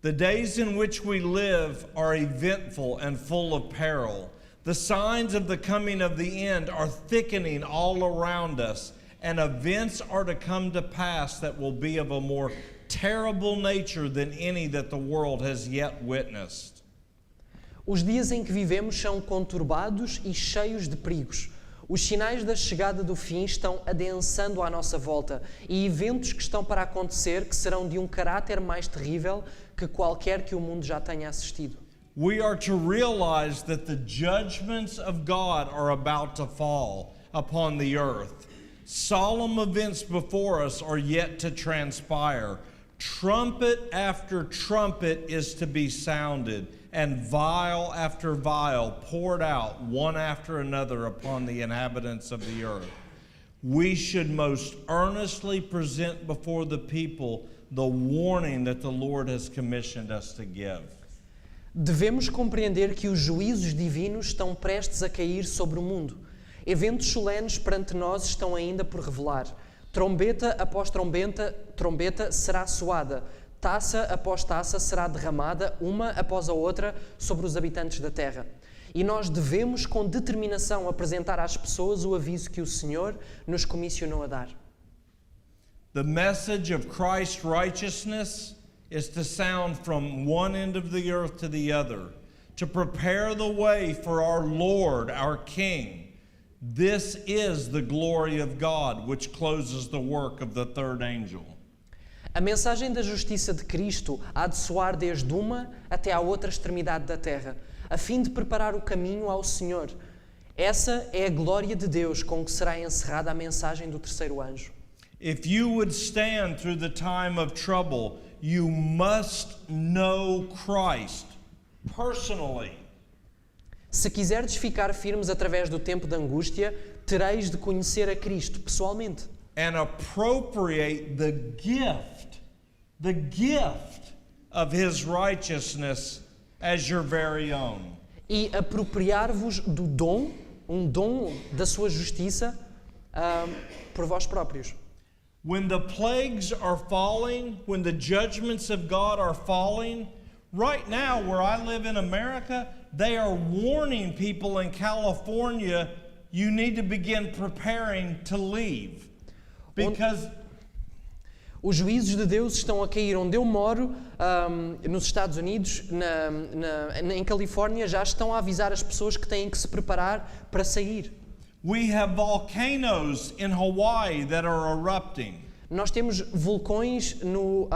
A: The days in which we live are eventful and full of peril. The signs of the coming of the end are thickening all around us, and events are to come to pass that will be of a more terrible nature than any that the world has yet witnessed.
B: Os dias em que vivemos são conturbados e cheios de perigos. Os sinais da chegada do fim estão adensando à nossa volta e eventos que estão para acontecer que serão de um caráter mais terrível que qualquer que o mundo já tenha assistido.
A: We are to realize that the judgments of God are about to fall upon the earth. Solemn events before us are yet to transpire. Trumpet after trumpet is to be sounded, and vial after vial poured out one after another upon the inhabitants of the earth. We should most earnestly present before the people the warning that the Lord has commissioned us to give.
B: Devemos compreender que os juízos divinos estão prestes a cair sobre o mundo. Eventos solenes perante nós estão ainda por revelar. Trombeta após trombeta será soada. Taça após taça será derramada, uma após a outra, sobre os habitantes da terra. E nós devemos, com determinação, apresentar às pessoas o aviso que o Senhor nos comissionou a dar.
A: The message of Christ's righteousness is to sound from one end of the earth to the other, to prepare the way for our Lord, our King. This is the glory of God, which closes the work of the third angel.
B: A mensagem da justiça de Cristo há de soar desde uma até à outra extremidade da terra, a fim de preparar o caminho ao Senhor. Essa é a glória de Deus com que será encerrada a mensagem do terceiro anjo.
A: If you would stand through the time of trouble, you must know Christ personally.
B: Se quiserdes ficar firmes através do tempo de angústia, tereis de conhecer a Cristo pessoalmente.
A: And appropriate the gift of His righteousness as your very own.
B: E apropriar-vos do dom, dom da sua justiça, por vós próprios.
A: When the plagues are falling, when the judgments of God are falling, right now where I live in America, they are warning people in California, you need to begin preparing to leave. Because
B: os juízos de Deus estão a cair. Onde eu moro, nos Estados Unidos, em Califórnia, já estão a avisar as pessoas que têm que se preparar para sair.
A: we have volcanoes in Hawaii that are erupting.
B: Nós temos vulcões no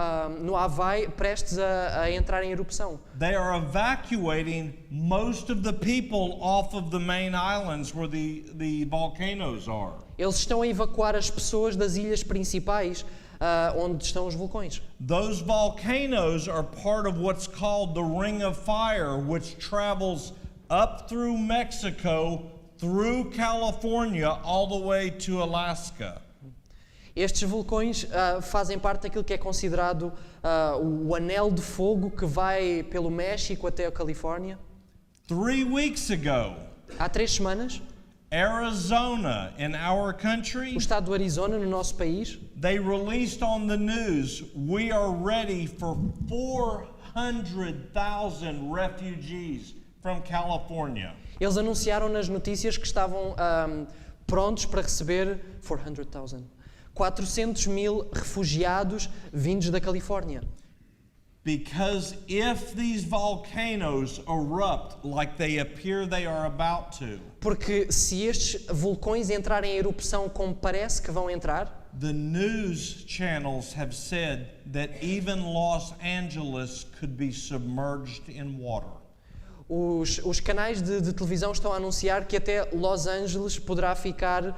B: Havaí prestes a entrar em erupção.
A: They are evacuating most of the people off of the main islands where the volcanoes are.
B: Eles estão a evacuar as pessoas das ilhas principais onde estão os vulcões.
A: Those volcanoes are part of what's called the Ring of Fire, which travels up through Mexico, through California, all the way to Alaska.
B: Estes vulcões fazem parte daquilo que é considerado o anel de fogo que vai pelo México até a Califórnia.
A: 3 weeks ago,
B: Há 3 semanas,
A: Arizona, in our country,
B: o estado do Arizona, no nosso país,
A: they released on the news, we are ready for 400,000 refugees from California.
B: eles anunciaram nas notícias que estavam prontos para receber 400,000 refugiados vindos da Califórnia.
A: Because if these volcanoes erupt like they appear they are about to,
B: Porque se estes vulcões entrarem em erupção como parece que vão entrar,
A: the news channels have said that even Los Angeles could be submerged in water.
B: os canais de televisão estão a anunciar que até Los Angeles poderá ficar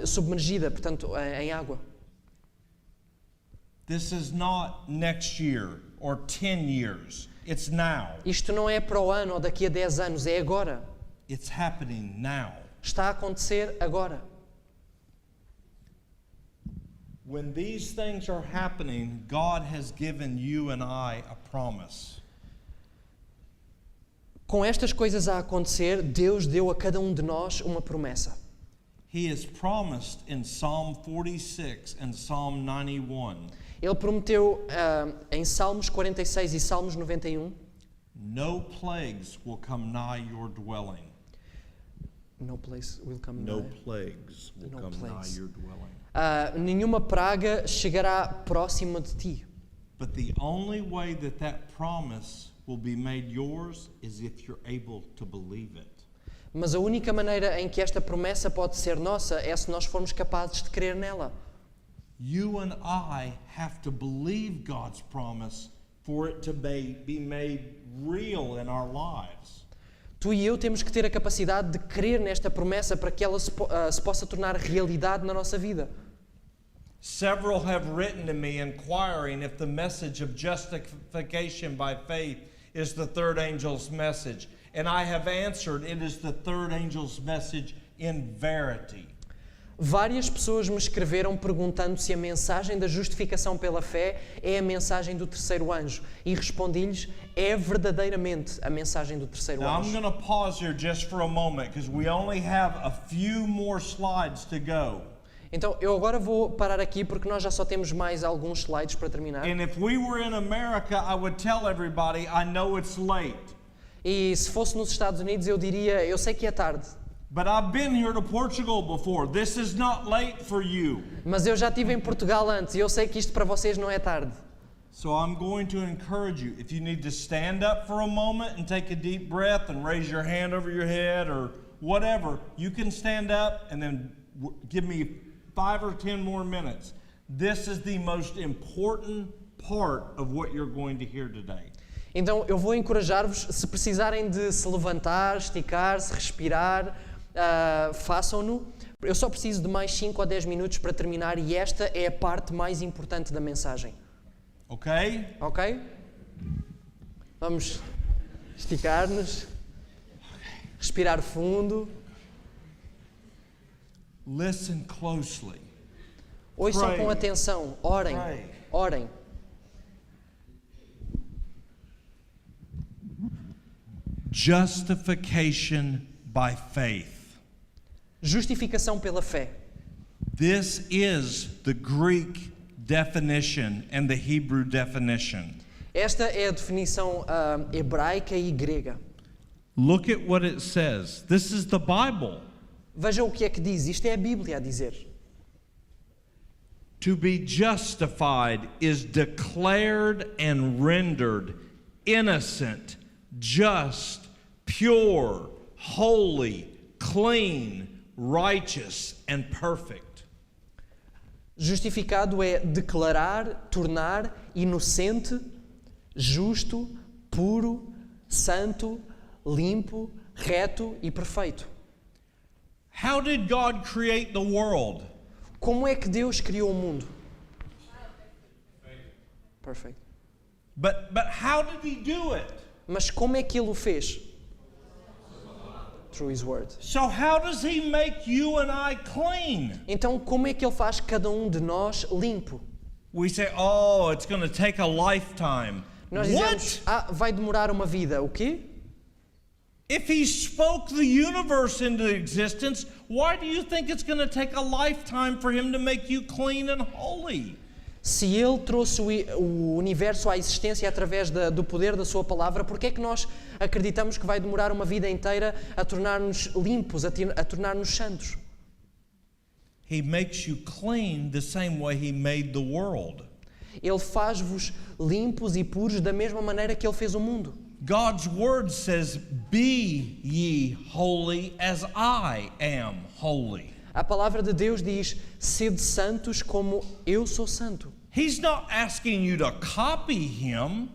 B: submergida, portanto, em água.
A: This is not next year or 10 years. It's now.
B: Isto não é para o ano ou daqui a 10 anos, é agora.
A: It's happening now.
B: Está a acontecer agora.
A: When these things are happening, God has given you and I a promise.
B: Com estas coisas a acontecer, Deus deu a cada um de nós uma promessa.
A: He has promised in Psalm 46 and Psalm 91.
B: Ele prometeu em Salmos 46 e Salmos 91,
A: No plagues will come nigh your dwelling.
B: No place will come
A: No
B: nigh.
A: plagues will
B: No
A: come
B: plagues.
A: nigh your dwelling.
B: Nenhuma praga chegará próxima de ti.
A: But the only way that that promise will be made yours is if you're able to believe it.
B: Mas a única maneira em que esta promessa pode ser nossa é se nós formos capazes de crer nela.
A: You and I have to believe God's promise for it to be made real in our lives.
B: Tu e eu temos que ter a capacidade de crer nesta promessa para que ela se possa tornar realidade na nossa vida.
A: Several have written to me inquiring if the message of justification by faith is the third angel's message. And I have answered, it is the third angel's message in verity.
B: Várias pessoas me escreveram perguntando se a mensagem da justificação pela fé é a mensagem do terceiro anjo. E respondi-lhes, é verdadeiramente a mensagem do terceiro
A: Now I'm
B: anjo.
A: going to pause here just for a moment because we only have a few more slides to go.
B: Então, eu agora vou parar aqui porque nós já só temos mais alguns slides para terminar.
A: And if we were in America, I would tell everybody, I know it's late.
B: E se fosse nos Estados Unidos, eu diria, eu sei que é tarde,
A: But I've been here to Portugal before. This is not late for you.
B: mas eu já estive em Portugal antes e eu sei que isto para vocês não é tarde.
A: So I'm going to encourage you, if you need to stand up for a moment and take a deep breath and raise your hand over your head or whatever, you can stand up and then give me 5 or 10 more minutes. This is the most important part of what you're going to hear today.
B: Então eu vou encorajar-vos, se precisarem de se levantar, esticar-se, respirar, façam-no. Eu só preciso de mais 5 ou 10 minutos para terminar e esta é a parte mais importante da mensagem.
A: Okay?
B: Ok? Vamos esticar-nos, respirar fundo,
A: Listen closely.
B: ouçam
A: Pray.
B: com atenção, orem,
A: Pray.
B: orem.
A: Justification by faith.
B: Justificação pela fé.
A: This is the Greek definition and the Hebrew definition.
B: Esta é a definição hebraica e grega.
A: Look at what it says. This is the Bible.
B: Veja o que é que diz. Isto é a Bíblia a dizer.
A: To be justified is declared and rendered innocent, just, pure, holy, clean, righteous, and perfect.
B: Justificado é declarar, tornar inocente, justo, puro, santo, limpo, reto e perfeito.
A: How did God create the world?
B: Como é que Deus criou o mundo? Perfeito.
A: But how did he do it?
B: Mas como é que Ele o fez? Through His Word.
A: So how does he make you and I clean?
B: Então, como é que Ele faz cada um de nós limpo?
A: We say, oh, it's going to take a lifetime.
B: Nós dizemos, vai demorar uma vida. O quê?
A: If he spoke the universe into existence, why do you think it's going to take a lifetime for him to make you clean and holy?
B: Se Ele trouxe o universo à existência através do poder da Sua palavra, por que é que nós acreditamos que vai demorar uma vida inteira a tornar-nos limpos, a tornar-nos santos?
A: He makes you clean the same way he made the world.
B: Ele faz-vos limpos e puros da mesma maneira que Ele fez o mundo.
A: God's word says, "Be ye holy as I am holy."
B: A palavra de Deus diz, sede santos como eu sou santo.
A: He's not asking you to copy him.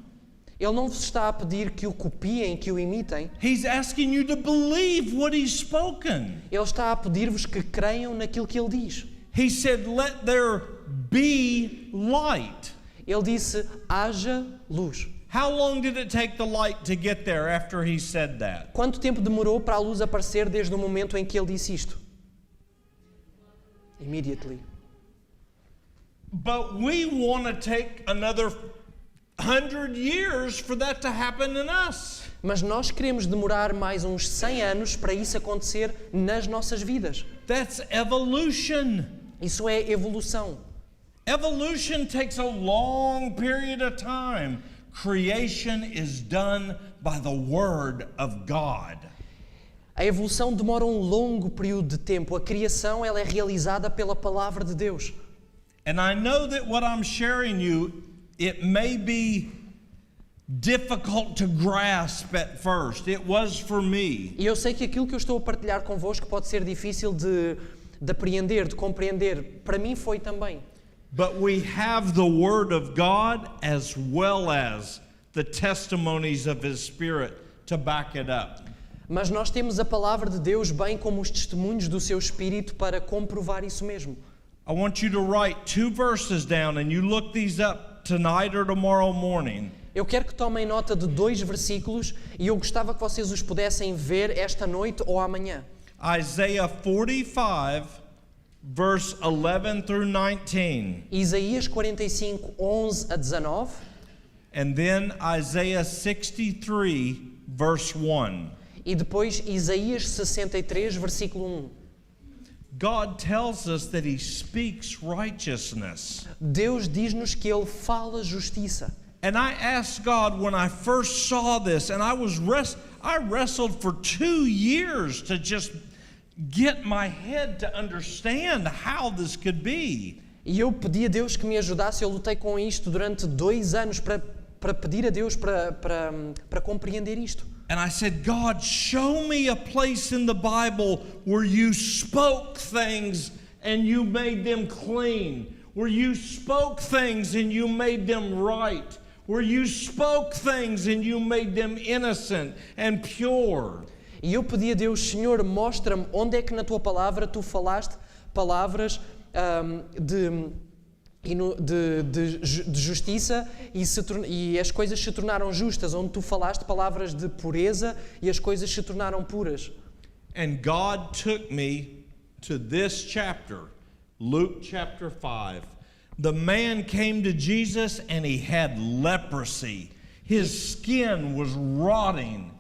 B: Ele não vos está a pedir que o copiem, que o imitem.
A: He's asking you to believe what he's spoken.
B: Ele está a pedir-vos que creiam naquilo que Ele diz.
A: He said, "Let there be light."
B: Ele disse, haja luz.
A: How long did it take the light to get there after he said that?
B: Quanto tempo demorou para a luz aparecer desde o momento em que Ele disse isto? Immediately.
A: But we want to take another 100 years for that to happen in us.
B: Mas nós queremos demorar mais uns 100 anos para isso acontecer nas nossas vidas.
A: That's evolution.
B: Isso é evolução.
A: Evolution takes a long period of time. Creation is done by the Word of God.
B: A evolução demora um longo período de tempo. A criação ela é realizada pela palavra de Deus.
A: And I know that what I'm sharing you, it may be difficult to grasp at first. It was for me.
B: E eu sei que aquilo que eu estou a partilhar convosco pode ser difícil de apreender, de compreender. Para mim foi também.
A: But we have the Word of God as well as the testimonies of His Spirit to back it up.
B: Mas nós temos a palavra de Deus bem como os testemunhos do seu Espírito para comprovar isso mesmo.
A: I want you to write 2 verses down and you look these up tonight or tomorrow morning.
B: Eu quero que tomem nota de 2 versículos e eu gostava que vocês os pudessem ver esta noite ou amanhã.
A: Isaiah 45, verse 11 through 19.
B: Isaías 45, 11 a 19.
A: And then Isaiah 63, verse 1.
B: E depois Isaías 63, versículo 1.
A: God tells us that He speaks righteousness.
B: Deus diz-nos que Ele fala justiça.
A: And I asked God when I first saw this, and I wrestled for 2 years to just get my head to understand how this could be.
B: E eu pedi a Deus que me ajudasse, eu lutei com isto durante 2 anos para pedir a Deus para compreender isto.
A: And I said, God, show me a place in the Bible where you spoke things and you made them clean, where you spoke things and you made them right, where you spoke things and you made them innocent and pure.
B: E eu pedi a Deus, Senhor, mostra-me onde é que na tua palavra tu falaste palavras de justiça e as coisas se tornaram justas, onde tu falaste palavras de pureza e as coisas se tornaram puras.
A: And God took me to this chapter, Luke chapter 5. The man came to Jesus and he had leprosy. His skin was rotting.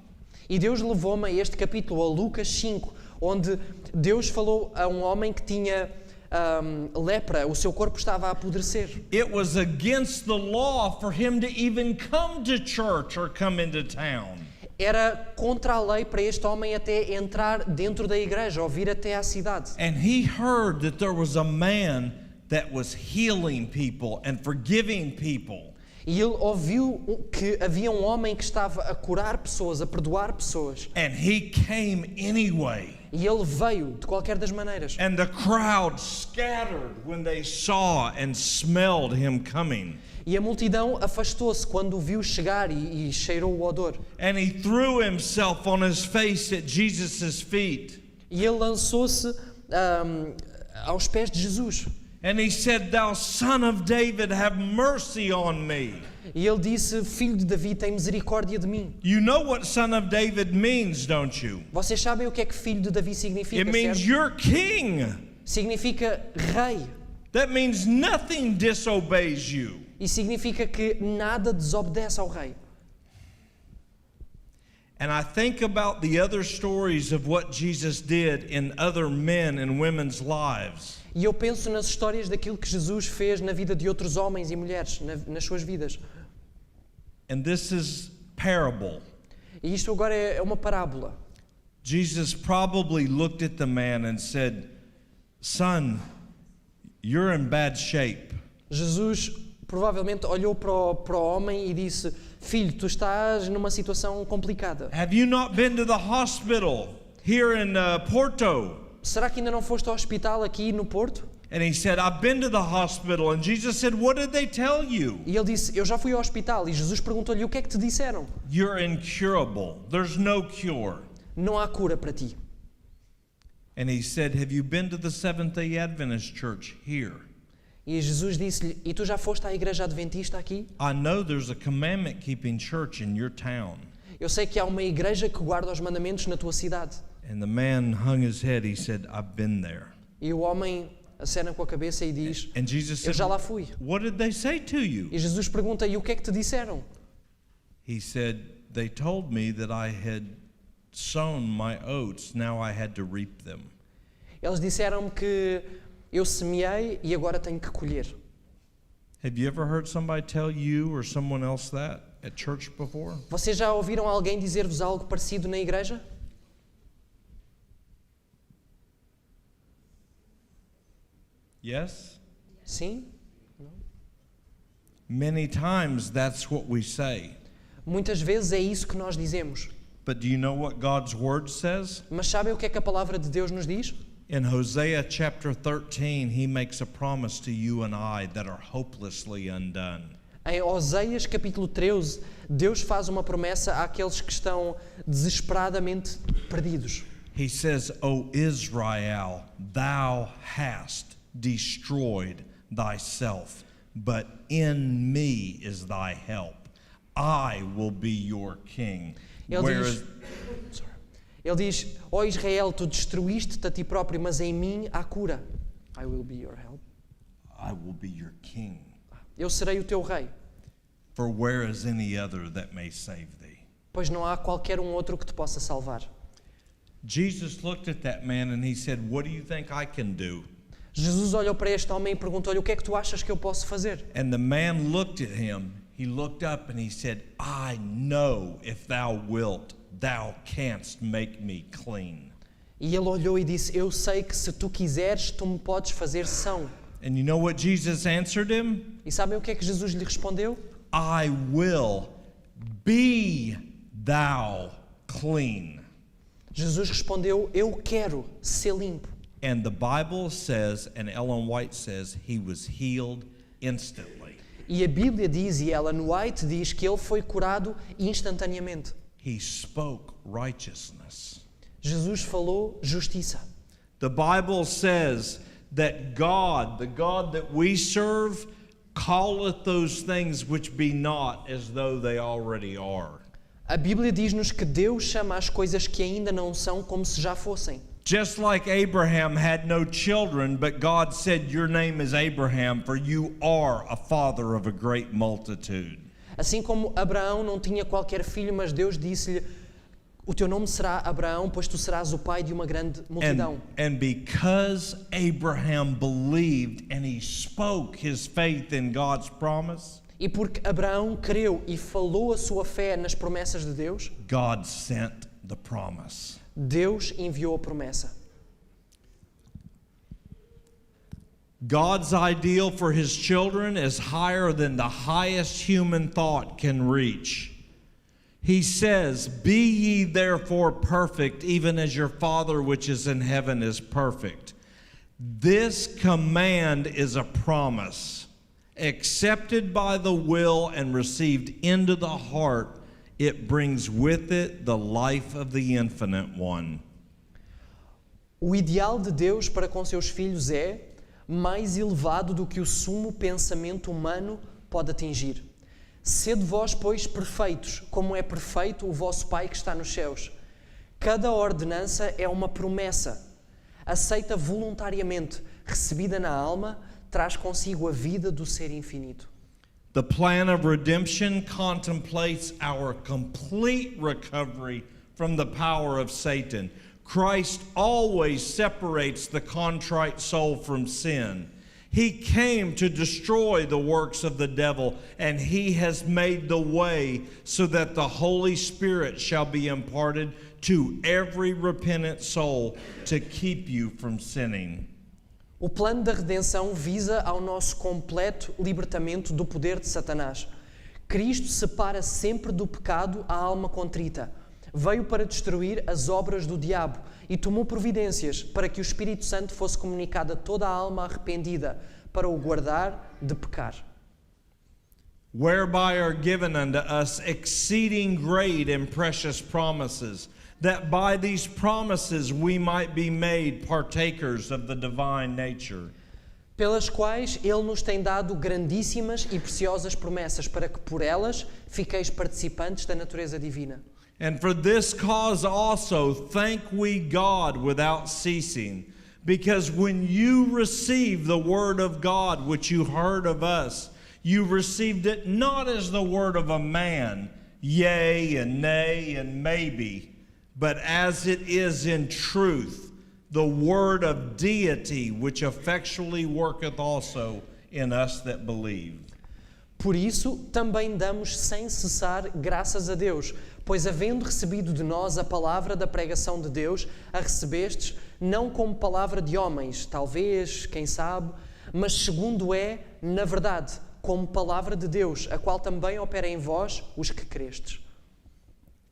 B: E Deus levou-me a este capítulo, a Lucas 5, onde Deus falou a um homem que tinha lepra, o seu corpo estava a apodrecer.
A: It was against the law for him to even come to church or come into town.
B: Era contra a lei para este homem até entrar dentro da igreja ou vir até à cidade.
A: And he heard that there was a man that was healing people and forgiving people.
B: E ele ouviu que havia um homem que estava a curar pessoas, a perdoar pessoas.
A: And he came anyway.
B: E ele veio de qualquer das maneiras.
A: And the crowd scattered when they saw and smelled him coming.
B: E a multidão afastou-se quando o viu chegar e cheirou o odor.
A: And he threw himself on his face at Jesus' feet.
B: E ele lançou-se aos pés de Jesus.
A: And he said, "Thou son of David, have mercy on me."
B: E ele disse, filho de Davi, tem misericórdia de mim.
A: You know what son of David means, don't you?
B: Vocês sabem o que é que filho de Davi significa,
A: It means
B: certo?
A: you're king.
B: Significa rei.
A: That means nothing disobeys you.
B: E significa que nada desobedece ao rei.
A: And I think about the other stories of what Jesus did in other men and women's lives.
B: E eu penso nas histórias daquilo que Jesus fez na vida de outros homens e mulheres, nas suas vidas.
A: And this is parable.
B: E isto agora é uma parábola.
A: Jesus probably looked at the man and said, "Son, you're in bad shape."
B: Jesus provavelmente olhou para o homem e disse: filho, tu estás numa situação complicada.
A: Have you not been to the hospital here in Porto?
B: Será que ainda não foste ao hospital aqui no Porto?
A: And he said, I've been to the hospital. And Jesus said, what did they tell you?
B: E ele disse: eu já fui ao hospital. E Jesus perguntou-lhe: o que é que te disseram?
A: You're incurable. There's no cure.
B: Não há cura para ti.
A: And he said, have you been to the Seventh-day Adventist church here?
B: E Jesus disse-lhe: e tu já foste à igreja adventista aqui?
A: I know there's a commandment-keeping church in your town.
B: Eu sei que há uma igreja que guarda os mandamentos na tua cidade.
A: And the man hung his head. He said, I've been there.
B: E o homem acena com a cabeça e diz:
A: And Jesus
B: eu
A: said,
B: já lá fui.
A: what did they say to you?
B: E Jesus pergunta: e o que é que te disseram?
A: He said, they told me that I had sown my oats. Now I had to reap them.
B: Eles disseram-me que eu semeei e agora tenho que colher.
A: Have you ever heard somebody tell you or someone else that at church before?
B: Vocês já ouviram alguém dizer-vos algo parecido na igreja?
A: Yes?
B: Sim?
A: Many times that's what we say.
B: Muitas vezes é isso que nós dizemos.
A: But do you know what God's word says?
B: Mas sabem o que é que a palavra de Deus nos diz?
A: In Hosea chapter 13, he makes a promise to you and I that are hopelessly undone.
B: Em Oséias capítulo 13, Deus faz uma promessa àqueles que estão desesperadamente perdidos.
A: He says, O Israel, thou hast destroyed thyself, but in me is thy help. I will be your king.
B: Ele diz: ó Israel, tu destruíste-te a ti próprio, mas em mim há cura. I will be your help.
A: I will be your king.
B: Eu serei o teu rei.
A: For where is any other that may save thee?
B: Pois não há qualquer outro que te possa salvar.
A: Jesus looked at that man and he said, what do you think I can do?
B: Jesus olhou para este homem e perguntou-lhe: o que é que tu achas que eu posso fazer?
A: And the man looked at him. He looked up and he said, I know if thou wilt, thou canst make me clean.
B: E ele olhou e disse: eu sei que se tu quiseres, tu me podes fazer são.
A: And you know what Jesus answered him?
B: E sabem o que é que Jesus lhe respondeu?
A: I will be thou clean.
B: Jesus respondeu: eu quero ser limpo.
A: And the Bible says, and Ellen White says, he was healed instantly.
B: E a Bíblia diz, e Ellen White diz, que ele foi curado instantaneamente.
A: He spoke righteousness.
B: Jesus falou justiça.
A: The Bible says that God, the God that we serve, calleth those things which be not as though they already are.
B: A Bíblia diz-nos que Deus chama as coisas que ainda não são como se já fossem.
A: Just like Abraham had no children, but God said, your name is Abraham, for you are a father of a great multitude.
B: Assim como Abraão não tinha qualquer filho, mas Deus disse-lhe: o teu nome será Abraão, pois tu serás o pai de uma grande multidão.
A: And because Abraham believed and he spoke his faith in God's promise,
B: E porque Abraão creu e falou a sua fé nas promessas de Deus,
A: God sent the promise.
B: Deus enviou a promessa.
A: God's ideal for his children is higher than the highest human thought can reach. He says, be ye therefore perfect, even as your Father which is in heaven is perfect. This command is a promise, accepted by the will and received into the heart. It brings with it the life of the Infinite One.
B: O ideal de Deus para com seus filhos é mais elevado do que o sumo pensamento humano pode atingir. Sede vós, pois, perfeitos, como é perfeito o vosso Pai que está nos céus. Cada ordenança é uma promessa, aceita voluntariamente, recebida na alma, traz consigo a vida do ser infinito.
A: The plan of redemption contemplates our complete recovery from the power of Satan. Christ always separates the contrite soul from sin. He came to destroy the works of the devil, and he has made the way so that the Holy Spirit shall be imparted to every repentant soul to keep you from sinning.
B: O plano da redenção visa ao nosso completo libertamento do poder de Satanás. Cristo separa sempre do pecado a alma contrita. Veio para destruir as obras do diabo e tomou providências para que o Espírito Santo fosse comunicado a toda a alma arrependida, para o guardar de pecar.
A: Whereby are given unto us exceeding great and precious promises, that by these promises we might be made partakers of the divine nature.
B: Pelas quais Ele nos tem dado grandíssimas e preciosas promessas, para que por elas fiqueis participantes da natureza divina.
A: And for this cause also thank we God without ceasing, because when you received the word of God which you heard of us, you received it not as the word of a man, yea and nay and maybe, but as it is in truth, the word of deity, which effectually worketh also in us that believe.
B: Por isso, também damos sem cessar graças a Deus, pois havendo recebido de nós a palavra da pregação de Deus, a recebestes não como palavra de homens, talvez, quem sabe, mas segundo é, na verdade, como palavra de Deus, a qual também opera em vós, os que crestes.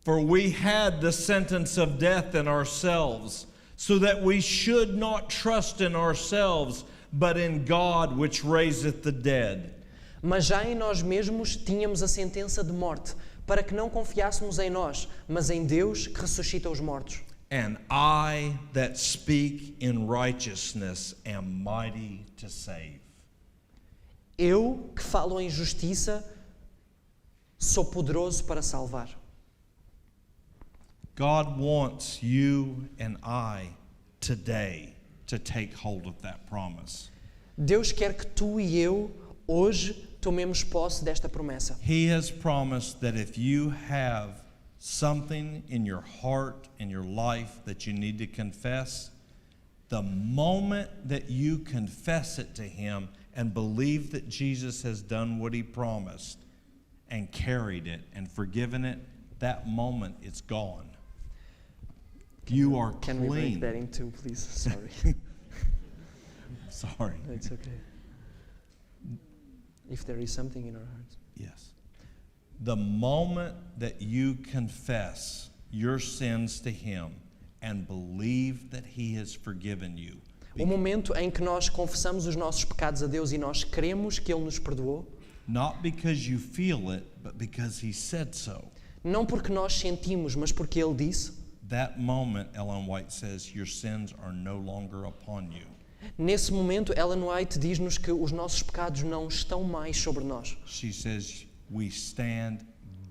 A: For we had the sentence of death in ourselves, so that we should not trust in ourselves, but in God which raiseth the dead.
B: Mas já em nós mesmos tínhamos a sentença de morte, para que não confiássemos em nós, mas em Deus que ressuscita os mortos.
A: And I that speak in righteousness am mighty to save.
B: Eu, que falo em justiça, sou poderoso para salvar.
A: God wants you and I today to take hold of that promise.
B: Deus quer que tu e eu, hoje, tomemos posse desta promessa.
A: He has promised that if you have something in your heart, in your life that you need to confess, the moment that you confess it to Him and believe that Jesus has done what He promised and carried it and forgiven it, that moment it's gone. You are
B: Can we break
A: clean.
B: that in two, please? Sorry.
A: Sorry.
B: It's okay. If there is something in our hearts.
A: Yes. The moment that you confess your sins to Him and believe that He has forgiven you.
B: O momento em que nós confessamos os nossos pecados a Deus e nós cremos que Ele nos perdoou,
A: Not because you feel it, but because He said so.
B: não porque nós sentimos, mas porque Ele disse.
A: That moment, Ellen White says, your sins are no longer upon you.
B: Nesse momento, Ellen White diz-nos que os nossos pecados não estão mais sobre nós.
A: She says, we stand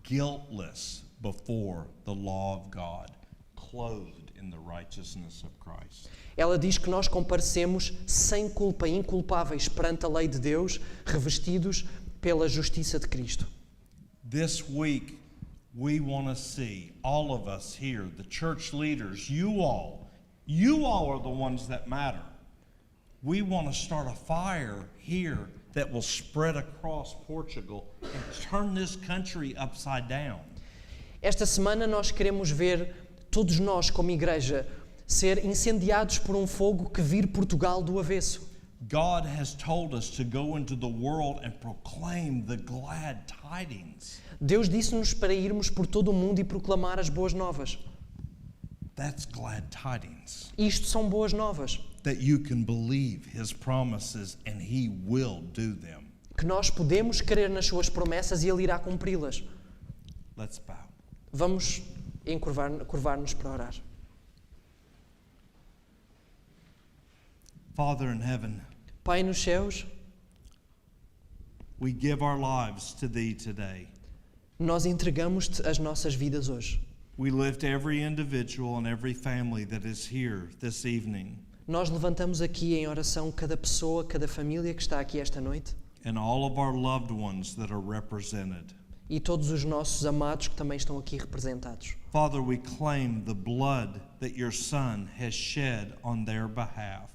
A: guiltless before the law of God, clothed in the righteousness of Christ.
B: Ela diz que nós comparecemos sem culpa, inculpáveis perante a lei de Deus, revestidos pela justiça de Cristo.
A: This week, we want to see all of us here, the church leaders, you all are the ones that matter. We want to start a fire here that will spread across Portugal and turn this country upside down.
B: Esta semana nós queremos ver todos nós como igreja ser incendiados por um fogo que vire Portugal do avesso.
A: God has told us to go into the world and proclaim the glad tidings.
B: Deus disse-nos para irmos por todo o mundo e proclamar as boas novas.
A: That's glad tidings.
B: Isto são boas novas.
A: That you can believe His promises and He will do them.
B: Que nós podemos crer nas suas promessas e Ele irá cumpri-las.
A: Let's bow.
B: Vamos curvar-nos para orar.
A: Father in heaven,
B: Pai nos céus,
A: we give our lives to Thee today.
B: nós entregamos-te as nossas vidas hoje.
A: We lift every individual and every family that is here this evening,
B: Nós levantamos aqui em oração cada pessoa, cada família que está aqui esta noite
A: and all of our loved ones that are represented.
B: e todos os nossos amados que também estão aqui representados.
A: Father, we claim the blood that Your Son has shed on their behalf.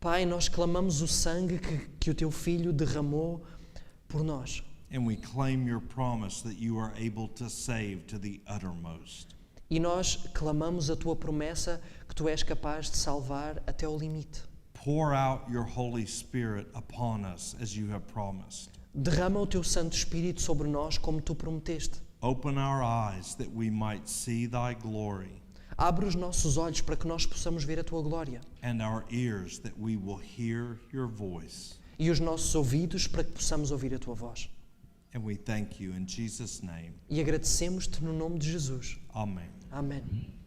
B: Pai, nós clamamos o sangue que o Teu Filho derramou por nós.
A: And we claim Your promise that You are able to save to the uttermost.
B: E nós clamamos a Tua promessa que Tu és capaz de salvar até ao limite.
A: Pour out your Holy Spirit upon us as you have promised.
B: Derrama o teu Santo Espírito sobre nós como tu prometeste.
A: Open our eyes that we might see thy glory,
B: Abre os nossos olhos para que nós possamos ver a tua glória.
A: and our ears that we will hear your voice.
B: E os nossos ouvidos para que possamos ouvir a tua voz.
A: And we thank you in Jesus' name.
B: E agradecemos-te no nome de Jesus.
A: Amen.
B: Amém.